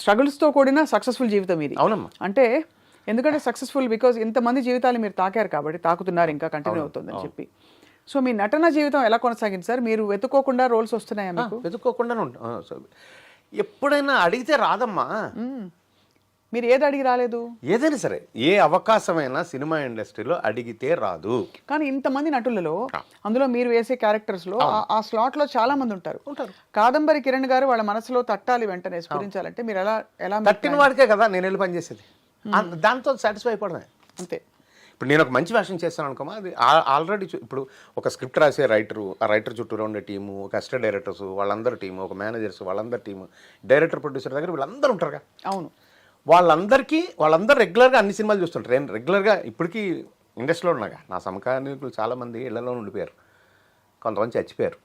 స్ట్రగుల్స్తో కూడిన సక్సెస్ఫుల్ జీవితం ఇది. అవునమ్మా. అంటే ఎందుకంటే సక్సెస్ఫుల్ బికాజ్ ఇంతమంది జీవితాలు మీరు తాకారు కాబట్టి, తాకుతున్నారు, ఇంకా కంటిన్యూ అవుతుందని చెప్పి. సో మీ నటన జీవితం ఎలా కొనసాగింది సార్? మీరు వెతుక్కోకుండా రోల్స్ వస్తున్నాయా మీకు? వెతుక్కోకుండానే ఉంటాం. ఎప్పుడైనా అడిగితే రాదమ్మా. మీరు ఏది అడిగి రాలేదు? ఏదైనా సరే, ఏ అవకాశమైనా సినిమా ఇండస్ట్రీలో అడిగితే రాదు. కానీ ఇంతమంది నటులలో అందులో మీరు వేసే క్యారెక్టర్స్ లో ఆ స్లాట్ లో చాలా మంది ఉంటారు. కాదంబరి కిరణ్ గారు వాళ్ళ మనసులో తట్టాలి వెంటనే స్ఫురించాలంటే మీరు ఎలా తట్టిన వాడికే కదా నేను వెళ్ళి పనిచేసేది. దాంతో సాటిస్ఫై అయిపోవడమే అంతే. ఇప్పుడు నేను ఒక మంచి వేషం చేస్తాను అనుకోమా, అది ఆల్రెడీ ఇప్పుడు ఒక స్క్రిప్ట్ రాసే రైటరు, ఆ రైటర్ చుట్టూరా ఉండే టీము, ఒక అసిస్టెంట్ డైరెక్టర్స్ వాళ్ళందరి టీము, ఒక మేనేజర్స్ వాళ్ళందరి టీము, డైరెక్టర్ ప్రొడ్యూసర్ దగ్గర వీళ్ళందరూ ఉంటారుగా. అవును. వాళ్ళందరూ రెగ్యులర్గా అన్ని సినిమాలు చూస్తుంటారు. నేను రెగ్యులర్గా ఇప్పటికీ ఇండస్ట్రీలో ఉన్నాగా, నా సమకాలీకులు చాలామంది ఇళ్లలో ఉండిపోయారు, కొంతమంది చచ్చిపోయారు.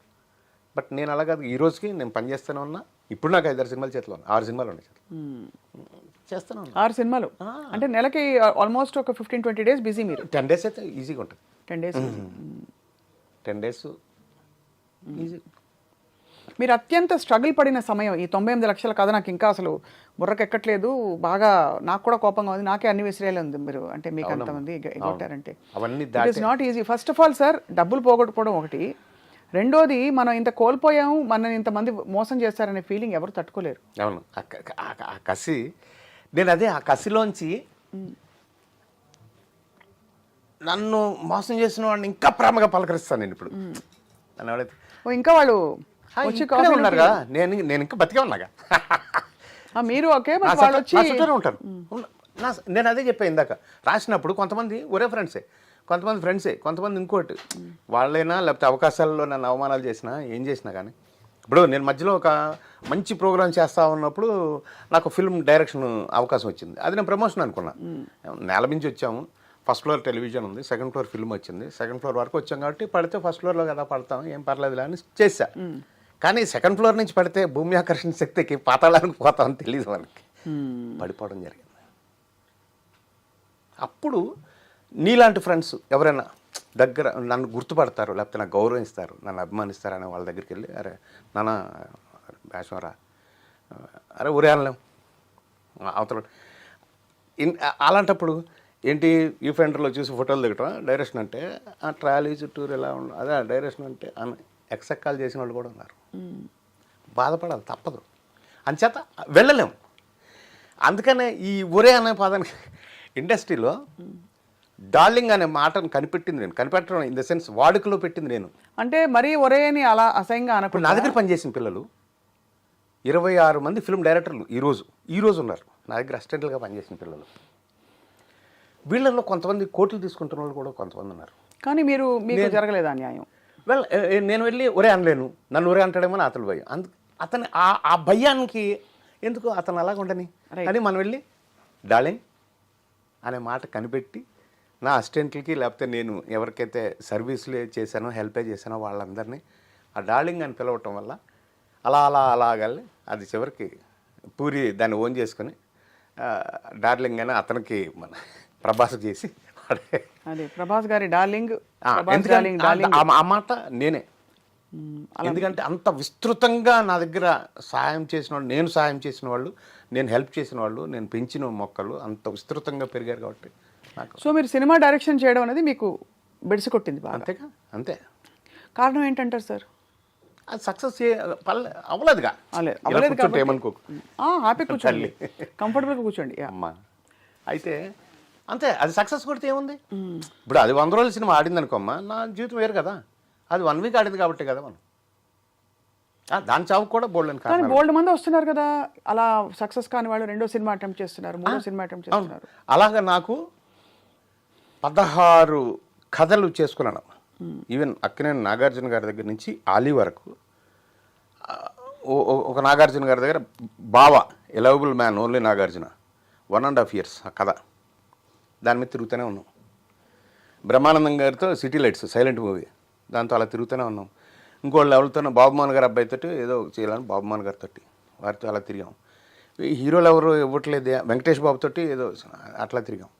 బట్ నేను అలా కాదు, ఈ రోజుకి నేను పనిచేస్తూనే ఉన్నా. ఇప్పుడు నాకు 5-6 సినిమాలు చేతిలో ఉన్నాయి, 6 సినిమాలు ఉన్నాయి చేస్తాను. 6 సినిమాలు అంటే నెలకి ఆల్మోస్ట్ ఒక 15-20 డేస్ బిజీ. మీరు 10 డేస్ అయితే ఈజీగా ఉంటుంది. 10 డేస్ 10 డేస్ ఈజీ. మీరు అత్యంత స్ట్రగుల్ పడిన సమయం ఈ 98 లక్షల కథ నాకు ఇంకా అసలు బుర్రకెక్కట్లేదు, బాగా నాకు కూడా కోపంగా ఉంది, నాకే అన్ని విసిరేలా ఉంది. మీరు అంటే మీకు అంతమంది ఎగొట్టారంటే it is not easy. First of all sir, డబ్బులు పోగొట్టుకోవడం ఒకటి, రెండోది మనం ఇంత కోల్పోయాము, మనని ఇంతమంది మోసం చేస్తారనే ఫీలింగ్ ఎవరు తట్టుకోలేరు. అవును. ఆ కసి, నేను అదే ఆ కసిలోంచి నన్ను మోసం చేసిన వాడిని ఇంకా ప్రేమగా పలకరిస్తాను నేను ఇప్పుడు. ఇంకా వాళ్ళు వచ్చి కాఫీ ఉన్నారు కదా, నేను ఇంకా బతికే ఉన్నాగా. మీరు ఓకే వాళ్ళు వచ్చి ఉంటారు. నేను అదే చెప్పాను ఇందాక, రాసినప్పుడు కొంతమంది ఒరే ఫ్రెండ్సే, కొంతమంది ఇంకోటి వాళ్ళైనా, లేకపోతే అవకాశాల్లో నన్ను అవమానాలు చేసినా ఏం చేసినా కానీ. ఇప్పుడు నేను మధ్యలో ఒక మంచి ప్రోగ్రామ్ చేస్తా ఉన్నప్పుడు నాకు ఫిల్మ్ డైరెక్షన్ అవకాశం వచ్చింది. అది నేను ప్రమోషన్ అనుకున్నా. నేల మించి వచ్చాము, ఫస్ట్ ఫ్లోర్ టెలివిజన్ ఉంది, సెకండ్ ఫ్లోర్ ఫిల్మ్ వచ్చింది, సెకండ్ ఫ్లోర్ వరకు వచ్చాం కాబట్టి పడితే ఫస్ట్ ఫ్లోర్లో కదా పడతాం, ఏం పర్లేదులే అని చేశా. కానీ సెకండ్ ఫ్లోర్ నుంచి పడితే భూమి ఆకర్షణ శక్తికి పాతాళానికి పోతామని తెలియదు మనకి, పడిపోవడం జరిగింది. అప్పుడు నీలాంటి ఫ్రెండ్స్ ఎవరైనా దగ్గర నన్ను గుర్తుపడతారు, లేకపోతే నాకు గౌరవిస్తారు, నన్ను అభిమానిస్తారు అనే వాళ్ళ దగ్గరికి వెళ్ళి, అరే నాన్న వేషంరా, అరే ఊరే అనలేం అవతల. అలాంటప్పుడు ఏంటి ఈ ఫెండర్లో చూసి ఫోటోలు దిగటం డైరెక్షన్ అంటే, ఆ ట్రాలీ చుట్టూరు ఎలా ఉండదు, అదే డైరెక్షన్ అంటే అని ఎక్సెక్కాలు చేసిన వాళ్ళు కూడా ఉన్నారు. బాధపడాలి, తప్పదు, అంచేత వెళ్ళలేము. అందుకనే ఈ ఒరే అనే పదానికి ఇండస్ట్రీలో డార్లింగ్ అనే మాటను కనిపెట్టడం ఇన్ ద సెన్స్ వాడుకలో పెట్టింది నేను. అంటే మరీ ఒరే అని అలా అసహ్యంగా అనప్పుడు నా దగ్గర పనిచేసిన పిల్లలు 26 మంది ఫిల్మ్ డైరెక్టర్లు ఈ రోజు ఉన్నారు నా దగ్గర అసిస్టెంట్లుగా పనిచేసిన పిల్లలు. వీళ్ళల్లో కొంతమంది కోట్లు తీసుకుంటున్న వాళ్ళు కూడా కొంతమంది ఉన్నారు. కానీ మీకు జరగలేదు అన్యాయం? నేను వెళ్ళి ఒరే అనలేను, నన్ను ఒరే అంటాడేమో నా అతను భయం. అతని ఆ భయానికి ఎందుకు అతను అలాగ ఉండని అని మనం వెళ్ళి డార్లింగ్ అనే మాట కనిపెట్టి నా అసిస్టెంట్లకి, లేకపోతే నేను ఎవరికైతే సర్వీసులు చేశానో హెల్పే చేశానో వాళ్ళందరినీ ఆ డార్లింగ్ అని పిలవటం వల్ల అలాగల్ని అది చివరికి పూరి దాన్ని ఓన్ చేసుకొని డార్లింగ్ అని అతనికి మన ప్రభాస్ చేసి, అదే ప్రభాస్ గారి డార్లింగ్. ఆ మాట నేనే. ఎందుకంటే అంత విస్తృతంగా నా దగ్గర సహాయం చేసిన వాళ్ళు, నేను సహాయం చేసిన వాళ్ళు, నేను హెల్ప్ చేసిన వాళ్ళు, నేను పెంచిన మొక్కలు అంత విస్తృతంగా పెరిగారు కాబట్టి నాకు. సో మీరు సినిమా డైరెక్షన్ చేయడం అనేది మీకు బెడిసి కొట్టింది బాగా? అంతేగా, అంతే. కారణం ఏంటంటారు సార్? అది సక్సెస్ అవ్వలేదుగా. అవ్వలేదు, ఏమనుకోకు, హ్యాపీ కూర్చోండి, కంఫర్టబుల్గా కూర్చోండి అమ్మా. అయితే అంతే, అది సక్సెస్ కొడితే ఏముంది. ఇప్పుడు అది 100 రోజుల సినిమా ఆడింది అనుకోమ్మా, నా జీవితం వేరు కదా. అది 1 వీక్ ఆడింది కాబట్టి కదా మనం. దాని చావుకు కూడా బోల్డ్ మంది వస్తున్నారు కదా అలా సక్సెస్ కాని వాళ్ళు, 2వ సినిమా అటెంప్ట్ చేస్తున్నారు, 3వ సినిమా అటెంప్ట్ చేస్తున్నారు. అలాగా నాకు 16 కథలు చేసుకున్నాను. ఈవెన్ అక్కినేని నాగార్జున గారి దగ్గర నుంచి ఆలీ వరకు. ఒక నాగార్జున గారి దగ్గర బావా ఎలవబుల్ మ్యాన్ ఓన్లీ నాగార్జున 1.5 years ఆ కథ, దాని మీద తిరుగుతూనే ఉన్నాం. బ్రహ్మానందం గారితో సిటీ లైట్స్ సైలెంట్ మూవీ, దాంతో అలా తిరుగుతూనే ఉన్నాం. ఇంకోళ్ళు ఎవరితోనో బాబుమోహన్ గారి అబ్బాయితో ఏదో చేయాలని బాబుమోహన్ గారితో వారితో అలా తిరిగాం. హీరోలు ఎవరు ఇవ్వట్లేదు, వెంకటేష్ బాబుతోటి ఏదో అట్లా తిరిగాం.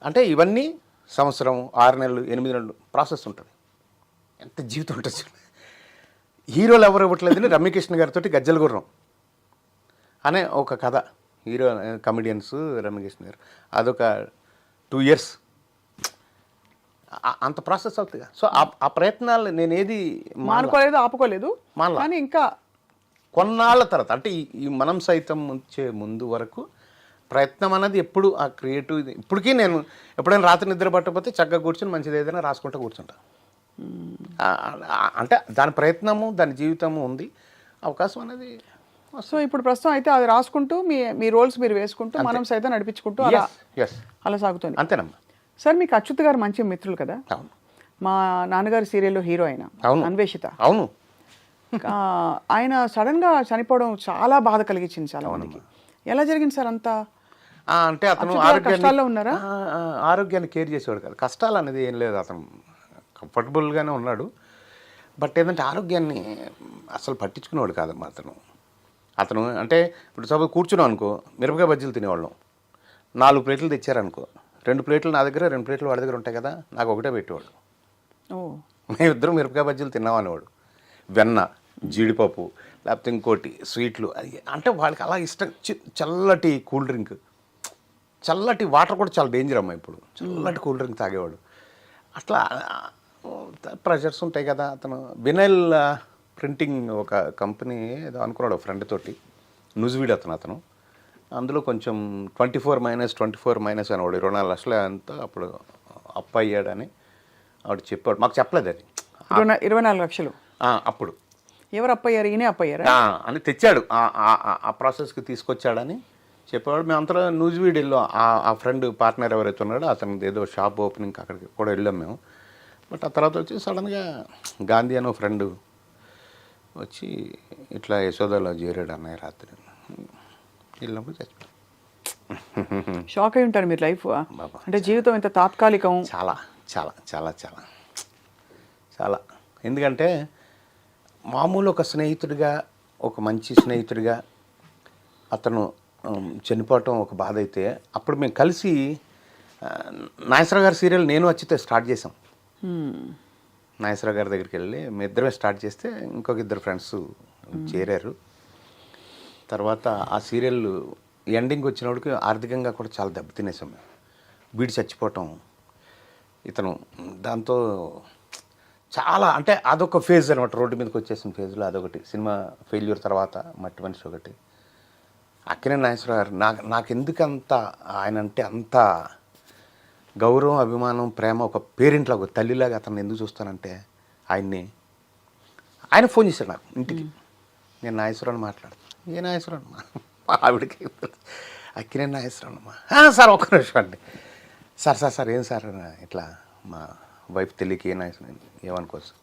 అంటే ఇవన్నీ సంవత్సరం 6 నెలలు 8 నెలలు ప్రాసెస్ ఉంటుంది. ఎంత జీవితం ఉంటుంది. హీరోలు ఎవరు ఇవ్వట్లేదని రమ్యకృష్ణ గారితో గజ్జల గుర్రం అనే ఒక కథ, హీరో కమెడియన్స్ రమ్యకృష్ణ గారు, అదొక 2 years అంత ప్రాసెస్ అవుతుంది. సో ఆ ప్రయత్నాలు నేను ఏది మానుకోలేదు, ఆపుకోలేదు, కానీ ఇంకా కొన్నాళ్ళ తర్వాత అంటే ఈ మనం సైతం వచ్చే ముందు వరకు ప్రయత్నం అనేది ఎప్పుడు ఆ క్రియేటివ్. ఇప్పటికీ నేను ఎప్పుడైనా రాత్రి నిద్ర పట్టకపోతే చక్కగా కూర్చొని మంచిది ఏదైనా రాసుకుంటూ కూర్చుంటా. అంటే దాని ప్రయత్నము దాని జీవితము ఉంది, అవకాశం అనేది. సో ఇప్పుడు ప్రస్తుతం అయితే అది రాసుకుంటూ మీ రోల్స్ మీరు వేసుకుంటూ మనం సైతం నడిపించుకుంటూ అలా సాగుతుంది. అంతేనమ్మా. సార్ మీకు అచ్యుత్ గారు మంచి మిత్రులు కదా. అవును. మా నాన్నగారి సీరియల్లో హీరో అయిన అన్వేషిత. అవును. ఆయన సడన్ గా చనిపోవడం చాలా బాధ కలిగించింది చాలా మందికి. ఎలా జరిగింది సార్ అంతా? అంటే అతను కష్టాల్లో ఉన్నారా? ఆరోగ్యాన్ని కేర్ చేసేవాడు కాదు, కష్టాలు అనేది ఏం లేదు, అతను కంఫర్టబుల్గానే ఉన్నాడు. బట్ ఏంటంటే ఆరోగ్యాన్ని అసలు పట్టించుకునేవాడు కాదమ్మా అతను. అంటే ఇప్పుడు సపోజ్ కూర్చున్నాం అనుకో, మిరపకాయ బజ్జీలు తినేవాళ్ళం. 4 ప్లేట్లు తెచ్చారనుకో, 2 ప్లేట్లు నా దగ్గర, 2 ప్లేట్లు వాడి దగ్గర ఉంటాయి కదా, నాకు ఒకటే పెట్టేవాడు. మేమిద్దరం మిరపకాయ బజ్జీలు తిన్నామనేవాడు. వెన్న, జీడిపప్పు, లేకపోతే ఇంకోటి స్వీట్లు, అంటే వాళ్ళకి అలా ఇష్టం. చల్లటి కూల్ డ్రింక్, చల్లటి వాటర్ కూడా చాలా డేంజర్ అమ్మా ఇప్పుడు. చల్లటి కూల్ డ్రింక్ తాగేవాడు. అట్లా ప్రెషర్స్ ఉంటాయి కదా. అతను వినైల్ ప్రింటింగ్ ఒక కంపెనీ ఏదో అనుకున్నాడు ఫ్రెండ్ తోటి, న్యూస్వీడ్ అతను. అందులో కొంచెం 24-24- అనేవాడు, 24 లక్షలు అంతా అప్పుడు అప్పు అయ్యాడని ఆవిడ చెప్పాడు. మాకు చెప్పలేదు అది. 24 లక్షలు అప్పుడు ఎవరు అప్పయ్యారు? ఈయనే అప్పయ్యారా అని తెచ్చాడు, ఆ ప్రాసెస్కి తీసుకొచ్చాడని చెప్పేవాడు. మేము అంతా న్యూస్వీడ్ వెళ్ళాం. ఆ ఫ్రెండ్ పార్ట్నర్ ఎవరైతే ఉన్నాడో అతనిది ఏదో షాప్ ఓపెనింగ్, అక్కడికి కూడా వెళ్ళాం మేము. బట్ ఆ తర్వాత వచ్చి సడన్గా గాంధీ అనే ఫ్రెండ్ వచ్చి ఇట్లా యశోదలో చేరాడు అన్నయ్య రాత్రి. వెళ్ళినప్పుడు చచ్చిపోయాడు. షాక్ అయి ఉంటారు మీరు. లైఫ్ అంటే జీవితం ఎంత తాత్కాలికం. చాలా చాలా చాలా చాలా చాలా. ఎందుకంటే మామూలు ఒక స్నేహితుడిగా, ఒక మంచి స్నేహితుడిగా అతను చనిపోవటం ఒక బాధ అయితే, అప్పుడు మేము కలిసి నాగేశ్వరరావు గారి సీరియల్ నేను వచ్చితే స్టార్ట్ చేసాం. నాగేశ్వరరావు గారి దగ్గరికి వెళ్ళి మీ ఇద్దరమే స్టార్ట్ చేస్తే ఇంకొక 2 ఫ్రెండ్స్ చేరారు. తర్వాత ఆ సీరియల్ ఎండింగ్ వచ్చినప్పటికి ఆర్థికంగా కూడా చాలా దెబ్బతినేసాం మేము. వీడు చచ్చిపోవటం, ఇతను దాంతో చాలా, అంటే అదొక ఫేజ్ అనమాట. రోడ్డు మీదకి వచ్చేసిన ఫేజ్లో అదొకటి. సినిమా ఫెయిల్యూర్ తర్వాత మట్టి మనిషి ఒకటి. అక్కినేని నాగేశ్వరరావు గారు నాకు ఎందుకంత ఆయన అంటే అంత గౌరవం, అభిమానం, ప్రేమ, ఒక పేరెంట్లా, ఒక తల్లిలాగా అతను ఎందుకు చూస్తానంటే ఆయన ఫోన్ చేశాడు నాకు ఇంటికి. నేను నాగేశ్వరరావు మాట్లాడతాను. ఏ నాగేశ్వరరావు? ఆవిడకి అక్కినేని నాగేశ్వరరావు. సార్ ఒక్క నిమిషం అండి. సార్ ఏం సార్ ఇట్లా మా వైఫ్ తెలియక ఏ నాగేశ్వరం ఏమనుకోవచ్చు,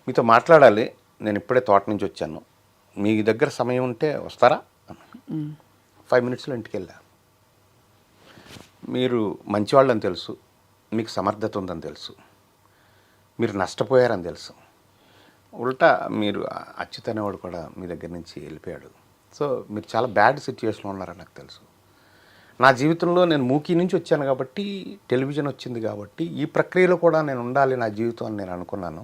మీతో మాట్లాడాలి, నేను ఇప్పుడే తోట నుంచి వచ్చాను, మీ దగ్గర సమయం ఉంటే వస్తారా? 5 minutesలో ఇంటికి వెళ్ళా. మీరు మంచివాళ్ళని తెలుసు, మీకు సమర్థత ఉందని తెలుసు, మీరు నష్టపోయారని తెలుసు, ఉల్టా మీరు అచ్యుత్ అనేవాడు కూడా మీ దగ్గర నుంచి వెళ్ళిపోయాడు. సో మీరు చాలా బ్యాడ్ సిచ్యువేషన్లో ఉన్నారని నాకు తెలుసు. నా జీవితంలో నేను మూకీ నుంచి వచ్చాను కాబట్టి, టెలివిజన్ వచ్చింది కాబట్టి, ఈ ప్రక్రియలో కూడా నేను ఉండాలి నా జీవితం అని నేను అనుకున్నాను.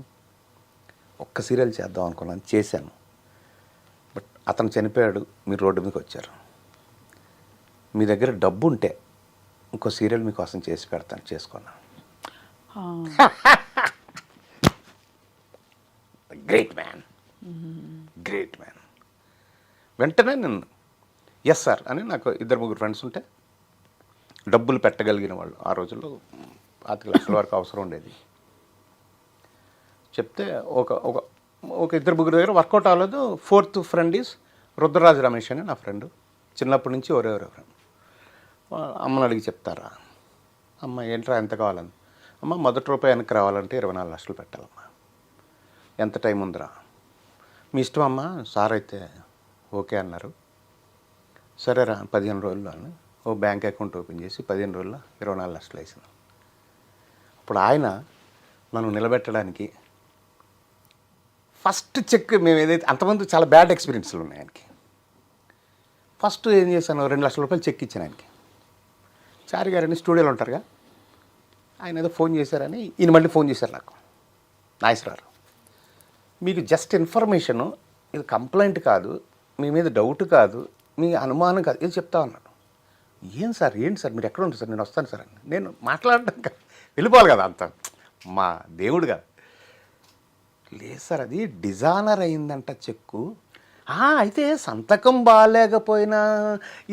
ఒక్క సీరియల్ చేద్దాం అనుకున్నాను, చేశాను. బట్ అతను చనిపోయాడు, మీరు రోడ్డు మీదకి వచ్చారు. మీ దగ్గర డబ్బు ఉంటే ఇంకో సీరియల్ మీకోసం చేసి పెడతాను, చేసుకున్నాను. Great man. వెంటనే నేను ఎస్ సార్ అని, నాకు 2-3 ఫ్రెండ్స్ ఉంటే డబ్బులు పెట్టగలిగిన వాళ్ళు. ఆ రోజుల్లో 5 లక్షల వరకు అవసరం ఉండేది. చెప్తే ఒక 2-3 దగ్గర వర్కౌట్ అవ్వలేదు. 4th friend is Rudraraju Ramesh అని నా ఫ్రెండ్, చిన్నప్పటి నుంచి ఒరే ఫ్రెండ్. అమ్మని అడిగి చెప్తారా? అమ్మ ఏంట్రా ఎంత కావాలని? అమ్మ మొదటి రూపాయి వెనక్కి రావాలంటే 24 లక్షలు పెట్టాలమ్మా. ఎంత టైం ఉందిరా? మీ ఇష్టం అమ్మ, సార్ అయితే ఓకే అన్నారు. సరేరా 15 రోజుల్లో అని ఓ బ్యాంక్ అకౌంట్ ఓపెన్ చేసి 15 రోజుల్లో 24 లక్షలు వేసాను. అప్పుడు ఆయన నన్ను నిలబెట్టడానికి ఫస్ట్ చెక్ మేము ఏదైతే, అంతమంది చాలా బ్యాడ్ ఎక్స్పీరియన్స్లు ఉన్నాయి ఆయనకి. ఫస్ట్ ఏం చేశాను, 2 లక్షల రూపాయలు చెక్ ఇచ్చాను ఆయనకి. చారి గారని స్టూడియోలో ఉంటారుగా, ఆయన ఏదో ఫోన్ చేశారని ఈయన మళ్ళీ ఫోన్ చేశారు నాకు, నాగేశ్వరరావు మీకు జస్ట్ ఇన్ఫర్మేషను, ఇది కంప్లైంట్ కాదు, మీ మీద డౌట్ కాదు, మీ అనుమానం కాదు, ఇది చెప్తా ఉన్నాను. ఏంటి సార్ మీరు ఎక్కడ ఉంటారు సార్, నేను వస్తాను సార్ అని. నేను మాట్లాడటం వెళ్ళిపోవాలి కదా అంత మా దేవుడుగా. లేదు సార్ అది డిజానర్ అయిందంట చెక్కు. అయితే సంతకం బాగాలేకపోయినా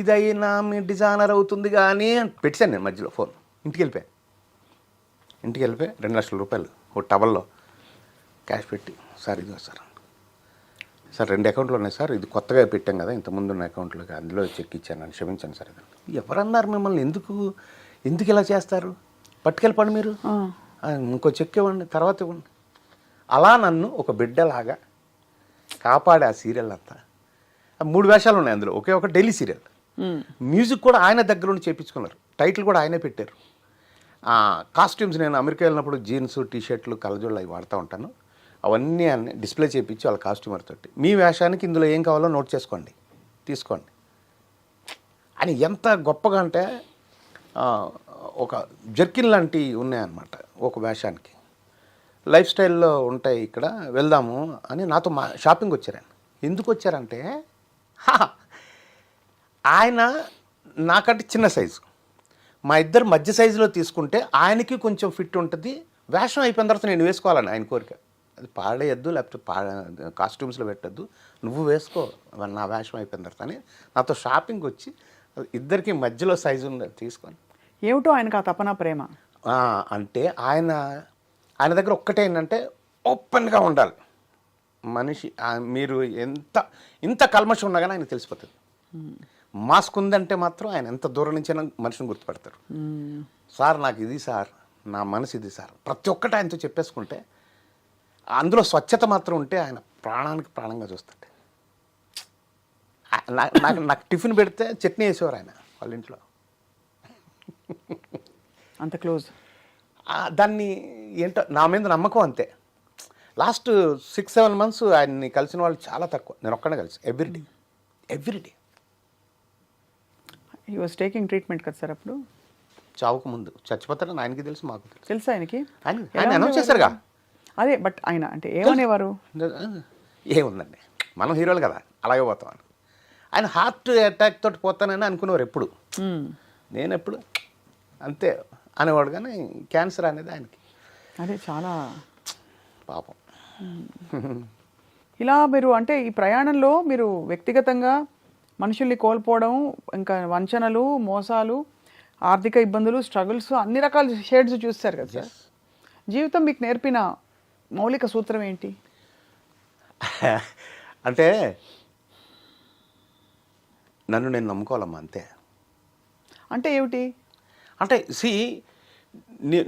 ఇదైనా మీ డిజానర్ అవుతుంది కానీ పెట్టాను నేను మధ్యలో ఫోన్. ఇంటికి వెళ్ళిపోయి 2 లక్షల రూపాయలు ఒక టవల్లో క్యాష్ పెట్టి, సార్ ఇదిగో సార్ 2 అకౌంట్లు ఉన్నాయి సార్, ఇది కొత్తగా పెట్టాం కదా ఇంతకుముందు ఉన్న అకౌంట్లోకి, అందులో చెక్ ఇచ్చాను అని, క్షమించాను సార్. ఇది ఎవరన్నారు మిమ్మల్ని ఎందుకు ఇలా చేస్తారు, పట్టుకెళ్ళిపోండి మీరు, ఇంకో చెక్ ఇవ్వండి, తర్వాత ఇవ్వండి. అలా నన్ను ఒక బిడ్డలాగా కాపాడే ఆ సీరియల్ అంతా. 3 వేషాలు ఉన్నాయి అందులో, ఒకే ఒక డైలీ సీరియల్. మ్యూజిక్ కూడా ఆయన దగ్గర నుండి చేయించుకున్నారు, టైటిల్ కూడా ఆయనే పెట్టారు. కాస్ట్యూమ్స్ నేను అమెరికా వెళ్ళినప్పుడు జీన్స్, టీషర్ట్లు, కలజోళ్ళు అవి వాడుతూ ఉంటాను, అవన్నీ అన్నీ డిస్ప్లే చేయించి వాళ్ళ కాస్ట్యూమర్ తోటి, మీ వేషానికి ఇందులో ఏం కావాలో నోట్ చేసుకోండి, తీసుకోండి అని. ఎంత గొప్పగా అంటే ఒక జర్కిన్ లాంటివి ఉన్నాయన్నమాట ఒక వేషానికి. లైఫ్ స్టైల్లో ఉంటాయి ఇక్కడ, వెళ్దాము అని నాతో షాపింగ్ వచ్చారు ఆయన. ఎందుకు వచ్చారంటే ఆయన నాకంటే చిన్న సైజు, మా ఇద్దరు మధ్య సైజులో తీసుకుంటే ఆయనకి కొంచెం ఫిట్ ఉంటుంది, వేషం అయిపోయిన తర్వాత నేను వేసుకోవాలని ఆయన కోరిక. అది పాడేయద్దు, లేకపోతే కాస్ట్యూమ్స్లో పెట్టద్దు, నువ్వు వేసుకో నా వేషం అయిపోయిన తర్వాత అని నాతో షాపింగ్ వచ్చి ఇద్దరికి మధ్యలో సైజు ఉన్నది తీసుకొని. ఏమిటో ఆయనకు ఆ తపన ప్రేమ అంటే ఆయన దగ్గర ఒక్కటే ఏంటంటే ఓపెన్గా ఉండాలి మనిషి. మీరు ఇంత కల్మషం ఉన్నా కానీ ఆయనకు తెలిసిపోతుంది. మాస్క్ ఉందంటే మాత్రం ఆయన ఎంత దూరం నుంచైనా మనిషిని గుర్తుపడతారు. సార్ నాకు ఇది సార్, నా మనసు ఇది సార్, ప్రతి ఒక్కటి ఆయనతో చెప్పేసుకుంటే, అందులో స్వచ్ఛత మాత్రం ఉంటే ఆయన ప్రాణానికి ప్రాణంగా చూస్తాడు. నాకు టిఫిన్ పెడితే చట్నీ వేసేవారు ఆయన వాళ్ళ ఇంట్లో, అంత క్లోజ్. దాన్ని ఏంటో నా మీద నమ్మకం అంతే. లాస్ట్ 6-7 months ఆయన్ని కలిసిన వాళ్ళు చాలా తక్కువ, నేను ఒక్కడే కలిసి everyday. He was taking treatment కదా సార్ అప్పుడు, చావుకు ముందు. చచ్చిపోతారని ఆయనకి తెలుసు, మాకు తెలుసా ఆయనకి? ఆయన అనౌన్స్ చేశారుగా. అదే, బట్ ఆయన అంటే ఏమనేవారు? ఏముందండి, మనం హీరోలు కదా, అలాగే పోతాం అని. ఆయన హార్ట్ అటాక్ తోటి పోతానని అనుకునేవారు ఎప్పుడు, నేను ఎప్పుడు అంతే అనేవాడు. కానీ క్యాన్సర్ అనేది ఆయనకి. అదే చాలా పాపం. ఇలా మీరు అంటే ఈ ప్రయాణంలో మీరు వ్యక్తిగతంగా మనుషుల్ని కోల్పోవడం, ఇంకా వంచనలు, మోసాలు, ఆర్థిక ఇబ్బందులు, స్ట్రగుల్స్, అన్ని రకాల షేడ్స్ చూస్తారు కదా సార్. జీవితం మీకు నేర్పిన మౌలిక సూత్రం ఏంటి? అంటే నన్ను నేను నమ్ముకోవాలమ్మా, అంతే. అంటే ఏమిటి? అంటే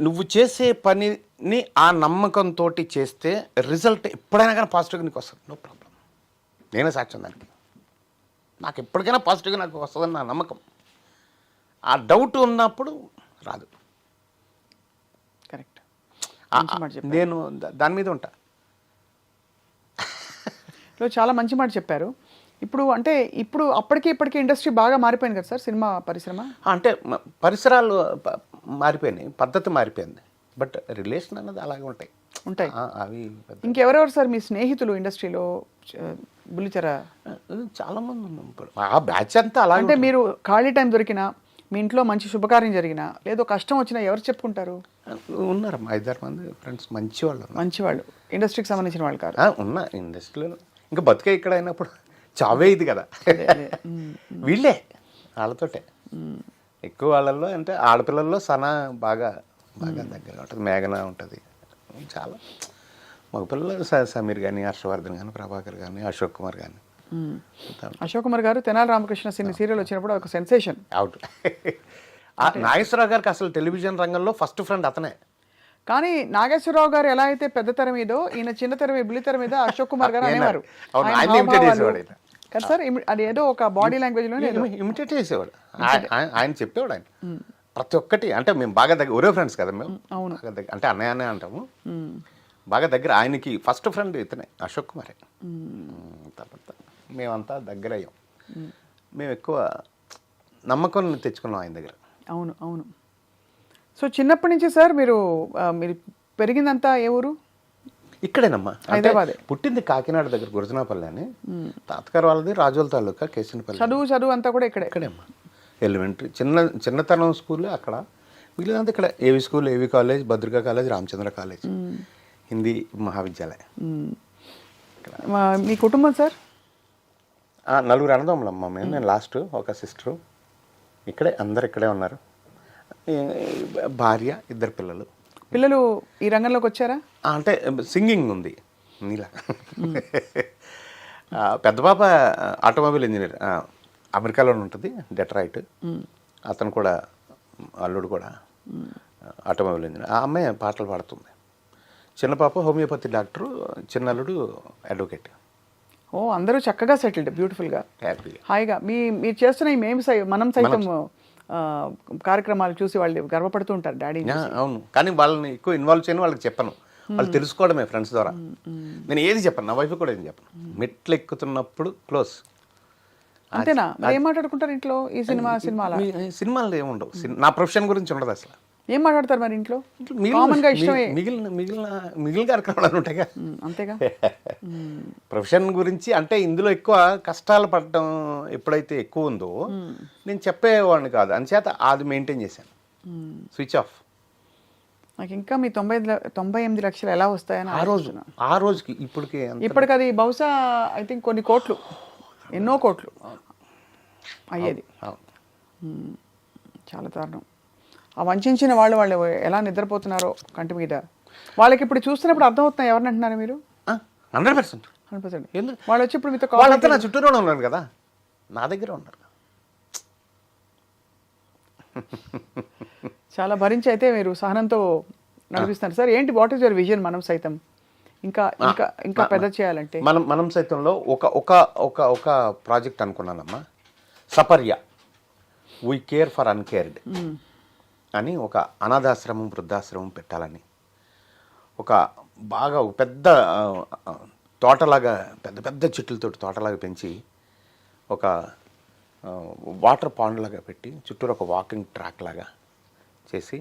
నువ్వు చేసే పనిని ఆ నమ్మకంతో చేస్తే రిజల్ట్ ఎప్పుడైనా కానీ పాజిటివ్గా నీకు వస్తుంది, నో ప్రాబ్లం. నేనే సాక్ష్యం దానికి. నాకు ఎప్పటికైనా పాజిటివ్గా నాకు వస్తుందని నా నమ్మకం. ఆ డౌట్ ఉన్నప్పుడు రాదు. కరెక్ట్. నేను దాని మీద ఉంటా. చాలా మంచి మాట చెప్పారు. ఇప్పుడు అప్పటికి ఇప్పటికీ ఇండస్ట్రీ బాగా మారిపోయింది కదా సార్, సినిమా పరిశ్రమ. అంటే పరిసరాలు మారిపోయినాయి, పద్ధతి మారిపోయింది, బట్ రిలేషన్ అన్నది అలాగే ఉంటాయి. అవి ఇంకెవరెవరు సార్ మీ స్నేహితులు ఇండస్ట్రీలో? బుల్లితెర చాలా మంది ఉన్నాం ఇప్పుడు, ఆ బ్యాచ్ అంతా అలాగే. అంటే మీరు ఖాళీ టైం దొరికినా, మీ ఇంట్లో మంచి శుభకార్యం జరిగినా, లేదో కష్టం వచ్చినా ఎవరు చెప్పుకుంటారు? ఉన్నారు 5-6 మంది ఫ్రెండ్స్, మంచివాళ్ళు, ఇండస్ట్రీకి సంబంధించిన వాళ్ళు కాదు. ఉన్నా ఇండస్ట్రీలో. ఇంకా బతికే ఇక్కడ అయినప్పుడు చావే ఇది కదా. వీళ్ళే వాళ్ళతోటే ఎక్కువ. వాళ్ళల్లో అంటే ఆడపిల్లల్లో సనా బాగా దగ్గర ఉంటుంది, మేఘన ఉంటుంది. చాలా మగపిల్లలు సమీర్ కానీ, హర్షవర్ధన్ కానీ, ప్రభాకర్ కానీ, అశోక్ కుమార్ కానీ. అశోక్ కుమార్ గారు తెనాలి రామకృష్ణ సీరియల్ వచ్చినప్పుడు ఒక సెన్సేషన్. అవుట్. నాగేశ్వరరావు గారికి అసలు టెలివిజన్ రంగంలో ఫస్ట్ ఫ్రెండ్ అతనే. కానీ నాగేశ్వరరావు గారు ఎలా అయితే పెద్ద తెర మీదో, ఈయన చిన్న తెర మీద, బుల్లి తెర మీద అశోక్ కుమార్ గారు అనేవారు కదా సార్. అది ఏదో ఒక బాడీ లాంగ్వేజ్ లో ఇమిటేట్ చేసేవాడు ఆయన, చెప్పేవాడు ఆయన ప్రతి ఒక్కటి. అంటే మేము బాగా దగ్గర, ఒరే ఫ్రెండ్స్ కదా మేము. అవును, అంటే అన్నయ్య అంటాము, బాగా దగ్గర. ఆయనకి ఫస్ట్ ఫ్రెండ్ ఇతనే, అశోక్ కుమారే. తర్వాత మేమంతా దగ్గర అయ్యాం. మేము ఎక్కువ నమ్మకం తెచ్చుకున్నాం ఆయన దగ్గర. అవును అవును. సో చిన్నప్పటి నుంచి సార్ మీరు మీరు పెరిగిందంతా ఏ ఊరు? ఇక్కడేనమ్మా, అంటే హైదరాబాదే. పుట్టింది కాకినాడ దగ్గర గురజనాపల్లి అని. తాతగారు వాళ్ళది రాజోల తాలూకా కేసినపల్లి. చదువు అంతా కూడా ఇక్కడే? ఇక్కడేమ్మా. ఎలిమెంటరీ చిన్నతనం స్కూల్ అక్కడ, మిగిలినంత ఇక్కడ. AV school, AV college, Bhadrika college, Ramachandra college, Hindi Mahavidyalayam. మీ కుటుంబం సార్? 4 అన్నదమ్ములమ్మ మేము. నేను లాస్ట్, ఒక సిస్టరు. ఇక్కడే అందరు ఇక్కడే ఉన్నారు. భార్య, 2 పిల్లలు. పిల్లలు ఈ రంగంలోకి వచ్చారా? అంటే సింగింగ్ ఉంది నీలా. పెద్ద పాప ఆటోమొబైల్ ఇంజనీర్, అమెరికాలో ఉంటుంది, డెట్రాయిట్. అతను కూడా, అల్లుడు కూడా ఆటోమొబైల్ ఇంజనీర్. ఆ అమ్మాయి పాటలు పాడుతుంది. చిన్న పాప హోమియోపతి డాక్టరు, చిన్న అల్లుడు అడ్వకేట్. ఓ, అందరూ చక్కగా సెటిల్డ్, బ్యూటిఫుల్గా, హ్యాపీగా, హాయిగా. మీరు చేస్తున్న ఈ మనం సైతం కార్యక్రమాలు చూసి వాళ్ళు గర్వపడుతూ ఉంటారు డాడీ. అవును, కానీ వాళ్ళని ఎక్కువ ఇన్వాల్వ్ చేయని వాళ్ళకి చెప్పను. వాళ్ళు తెలుసుకోవడమే ఫ్రెండ్స్ ద్వారా. నేను ఏది చెప్పను, నా వైఫ్ కూడా ఏది చెప్పను. మెట్లు ఎక్కుతున్నప్పుడు క్లోజ్. అంతేనా? మరి ఏం మాట్లాడుకుంటారు ఇంట్లో? ఈ సినిమాలు ఏముండవు. నా ప్రొఫెషన్ గురించి ఉండదు అసలు. ఏం మాట్లాడతారు మరి ఇంట్లో? కామన్ గా ఇష్టమే మిగిలిన కార్యక్రమాలు ఉంటాయిగా, అంతేగా. ప్రొఫెషన్ గురించి అంటే ఇందులో ఎక్కువ కష్టాలు పడటం ఎప్పుడైతే ఎక్కువ ఉందో నేను చెప్పేవాడిని కాదు. అంచేత అది మెయింటైన్ చేశాను, స్విచ్ ఆఫ్. నాకు ఇంకా మీ 98 లక్షలు ఎలా వస్తాయని ఆ రోజుకి ఇప్పటికి అది బహుశా ఐ థింక్ కొన్ని కోట్లు, ఎన్నో కోట్లు అయ్యేది. చాలా దారుణం. ఆ వంచిన వాళ్ళు ఎలా నిద్రపోతున్నారో కంటి మీద. వాళ్ళకి ఇప్పుడు చూస్తున్నప్పుడు అర్థమవుతున్నాయి ఎవరిని అంటున్నారు మీరు? 100%. వాళ్ళు వచ్చి ఇప్పుడు మీతో వాళ్ళంతా నా చుట్టూనే ఉన్నారు కదా, నా దగ్గర ఉన్నారు. చాలా భరించి అయితే మీరు సహనంతో నడిపిస్తున్నారు సార్. ఏంటి, వాట్ ఈస్ యువర్ విజన్ మనం సైతం ఇంకా ఇంకా ఇంకా పెద్ద చేయాలంటే? మనం సైతంలో ఒక ప్రాజెక్ట్ అనుకున్నానమ్మా, Saparya, we care for uncared అని. ఒక అనాథాశ్రమం, వృద్ధాశ్రమం పెట్టాలని, ఒక పెద్ద తోటలాగా, పెద్ద చెట్లతో తోటలాగా పెంచి, ఒక వాటర్ పాండ్ లాగా పెట్టి, చుట్టూరు ఒక వాకింగ్ ట్రాక్ లాగా చేసి,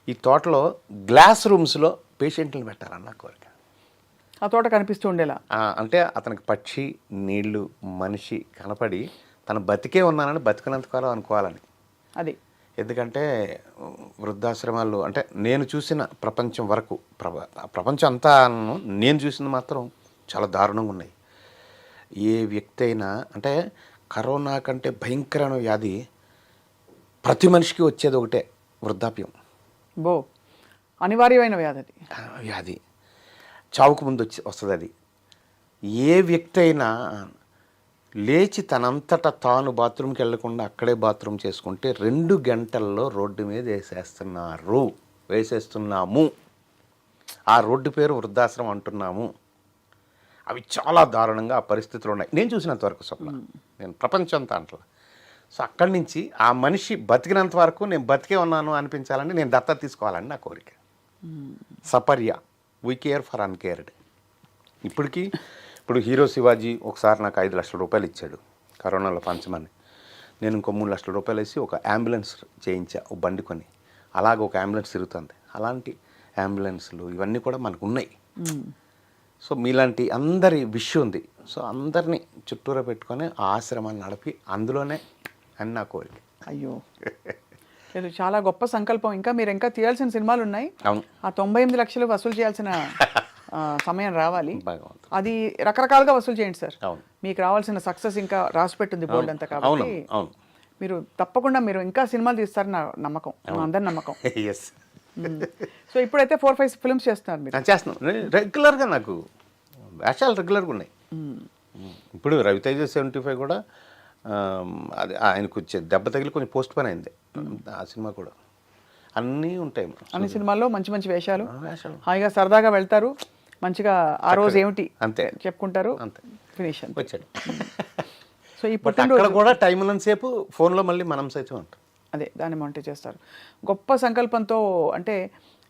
ఈ తోటలో గ్లాస్ రూమ్స్లో పేషెంట్లను పెట్టాలన్న కోరిక. ఆ తోట కనిపిస్తూ ఉండేలా, అంటే అతనికి పక్షి, నీళ్లు, మనిషి కనపడి తను బతికే ఉన్నానని, బతికినంతకాలం అనుకోవాలని. అది ఎందుకంటే వృద్ధాశ్రమాలు అంటే నేను చూసిన ప్రపంచం వరకు, ప్రపంచం అంతా నేను చూసింది మాత్రం చాలా దారుణంగా ఉన్నాయి. ఏ వ్యక్తి అయినా, అంటే కరోనా కంటే భయంకరమైన వ్యాధి ప్రతి మనిషికి వచ్చేది ఒకటే, వృద్ధాప్యం. అనివార్యమైన వ్యాధి, చావుకు ముందు వస్తుంది అది. ఏ వ్యక్తి అయినా లేచి తనంతటా తాను బాత్రూమ్కి వెళ్లకుండా అక్కడే బాత్రూమ్ చేసుకుంటే 2 గంటల్లో రోడ్డు మీద వేసేస్తున్నాము. ఆ రోడ్డు పేరు వృద్ధాశ్రమం అంటున్నాము. అవి చాలా దారుణంగా ఆ పరిస్థితులు ఉన్నాయి నేను చూసినంత వరకు. స్వప్న, నేను ప్రపంచం అంతా అంటలా. సో అక్కడి నుంచి ఆ మనిషి బతికినంత వరకు నేను బతికే ఉన్నాను అనిపించాలని, నేను దత్తత తీసుకోవాలని నా కోరిక. సపర్య, వీ కేర్ ఫర్ అన్కేర్డ్. ఇప్పుడు హీరో శివాజీ ఒకసారి నాకు 5 లక్షల రూపాయలు ఇచ్చాడు కరోనాలో పంచమని. నేను ఇంకో 3 లక్షల రూపాయలు వేసి ఒక అంబులెన్స్ చేయించా, ఒక బండి కొని. అలాగ ఒక అంబులెన్స్ తిరుగుతుంది. అలాంటి అంబులెన్స్లు ఇవన్నీ కూడా మనకు ఉన్నాయి. సో మీలాంటి అందరి విష్ ఉంది. సో అందరినీ చుట్టూరా పెట్టుకొని ఆ ఆశ్రమాన్ని నడిపి అందులోనే అని నా కోరిక. అయ్యో, లేదు, చాలా గొప్ప సంకల్పం. మీరు ఇంకా తీయాల్సిన సినిమాలు ఉన్నాయి. ఆ 98 లక్షలు వసూలు చేయాల్సిన సమయం రావాలి. అది రకరకాలుగా వసూలు చేయండి సార్. మీకు రావాల్సిన సక్సెస్ ఇంకా రాసిపెట్టింది బోల్డ్ అంతా. కాబట్టి మీరు తప్పకుండా మీరు ఇంకా సినిమాలు తీస్తారని నా నమ్మకం, అందరి నమ్మకం. సో ఇప్పుడైతే 4-5 ఫిల్మ్స్ చేస్తున్నారు మీరు? చేస్తున్నాను రెగ్యులర్గా. నాకు వేషాలు రెగ్యులర్గా ఉన్నాయి. ఇప్పుడు రవితేజ 75 కూడా అది ఆయనకు వచ్చే దెబ్బ తగిలి కొంచెం పోస్ట్ పోన్ అయింది. ఆ సినిమా కూడా అన్నీ ఉంటాయి. అన్ని సినిమాల్లో మంచి మంచి వేషాలు, హాయిగా సరదాగా వెళ్తారు, మంచిగా ఆ రోజు ఏమిటి అంతే చెప్పుకుంటారు, అంతే, ఫినిష్ వచ్చాడు. సో ఈ పుట్టినరోజు కూడా టైం సేపు ఫోన్లో మళ్ళీ మనం సైతం ఉంటాం. అదే దాన్ని మానిటర్ చేస్తారు. గొప్ప సంకల్పంతో, అంటే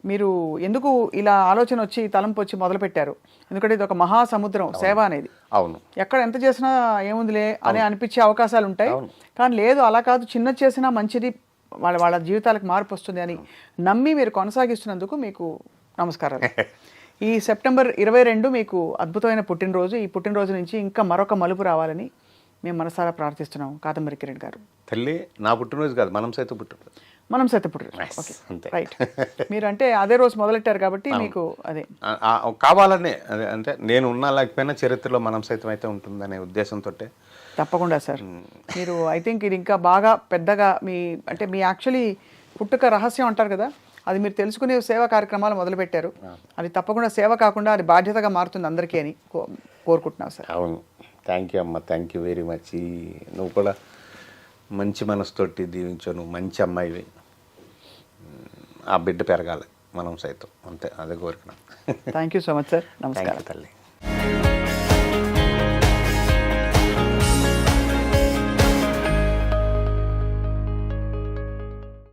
మీరు ఎందుకు ఇలా ఆలోచన వచ్చి తలంపు వచ్చి మొదలు పెట్టారు? ఎందుకంటే ఇది ఒక మహాసముద్రం సేవ అనేది. అవును. ఎక్కడ ఎంత చేసినా ఏముందిలే అని అనిపించే అవకాశాలు ఉంటాయి. కానీ లేదు, అలా కాదు, చిన్న చేసినా మంచిది, వాళ్ళ జీవితాలకు మార్పు వస్తుంది అని నమ్మి మీరు కొనసాగిస్తున్నందుకు మీకు నమస్కారాలు. ఈ సెప్టెంబర్ 22 మీకు అద్భుతమైన పుట్టినరోజు. ఈ పుట్టినరోజు నుంచి ఇంకా మరొక మలుపు రావాలని మేము మనసారా ప్రార్థిస్తున్నాం కాదంబరి కిరణ్ గారు. తల్లి, నా పుట్టినరోజు కాదు, మనం సైతం పుట్టినరోజు. మనం సైతం పుట్టినరోజు. ఓకే, అంతే. రైట్. మీరు అంటే అదే రోజు మొదలెట్టారు కాబట్టి మీకు అదే కావాలనే, అదే అంటే నేను ఉన్నా లేకపోయినా చరిత్రలో మనం సైతం అయితే ఉంటుందనే ఉద్దేశంతో. తప్పకుండా సార్. మీరు ఐ థింక్ ఇది ఇంకా బాగా పెద్దగా మీ యాక్చువల్లీ పుట్టుక రహస్యం అంటారు కదా, అది మీరు తెలుసుకునే సేవా కార్యక్రమాలు మొదలుపెట్టారు. అది తప్పకుండా సేవ కాకుండా అది బాధ్యతగా మారుతుంది అందరికీ అని కోరుకుంటున్నాను సార్. అవును, థ్యాంక్ యూ అమ్మ, థ్యాంక్ యూ వెరీ మచ్. నువ్వు కూడా మంచి మనసుతోటి దీవించావు, నువ్వు మంచి అమ్మాయివి, ఆ బిడ్డ పెరగాలి మనం సైతం, అంతే, అదే కోరిక. Thank you so much sir. నమస్కారం తల్లి.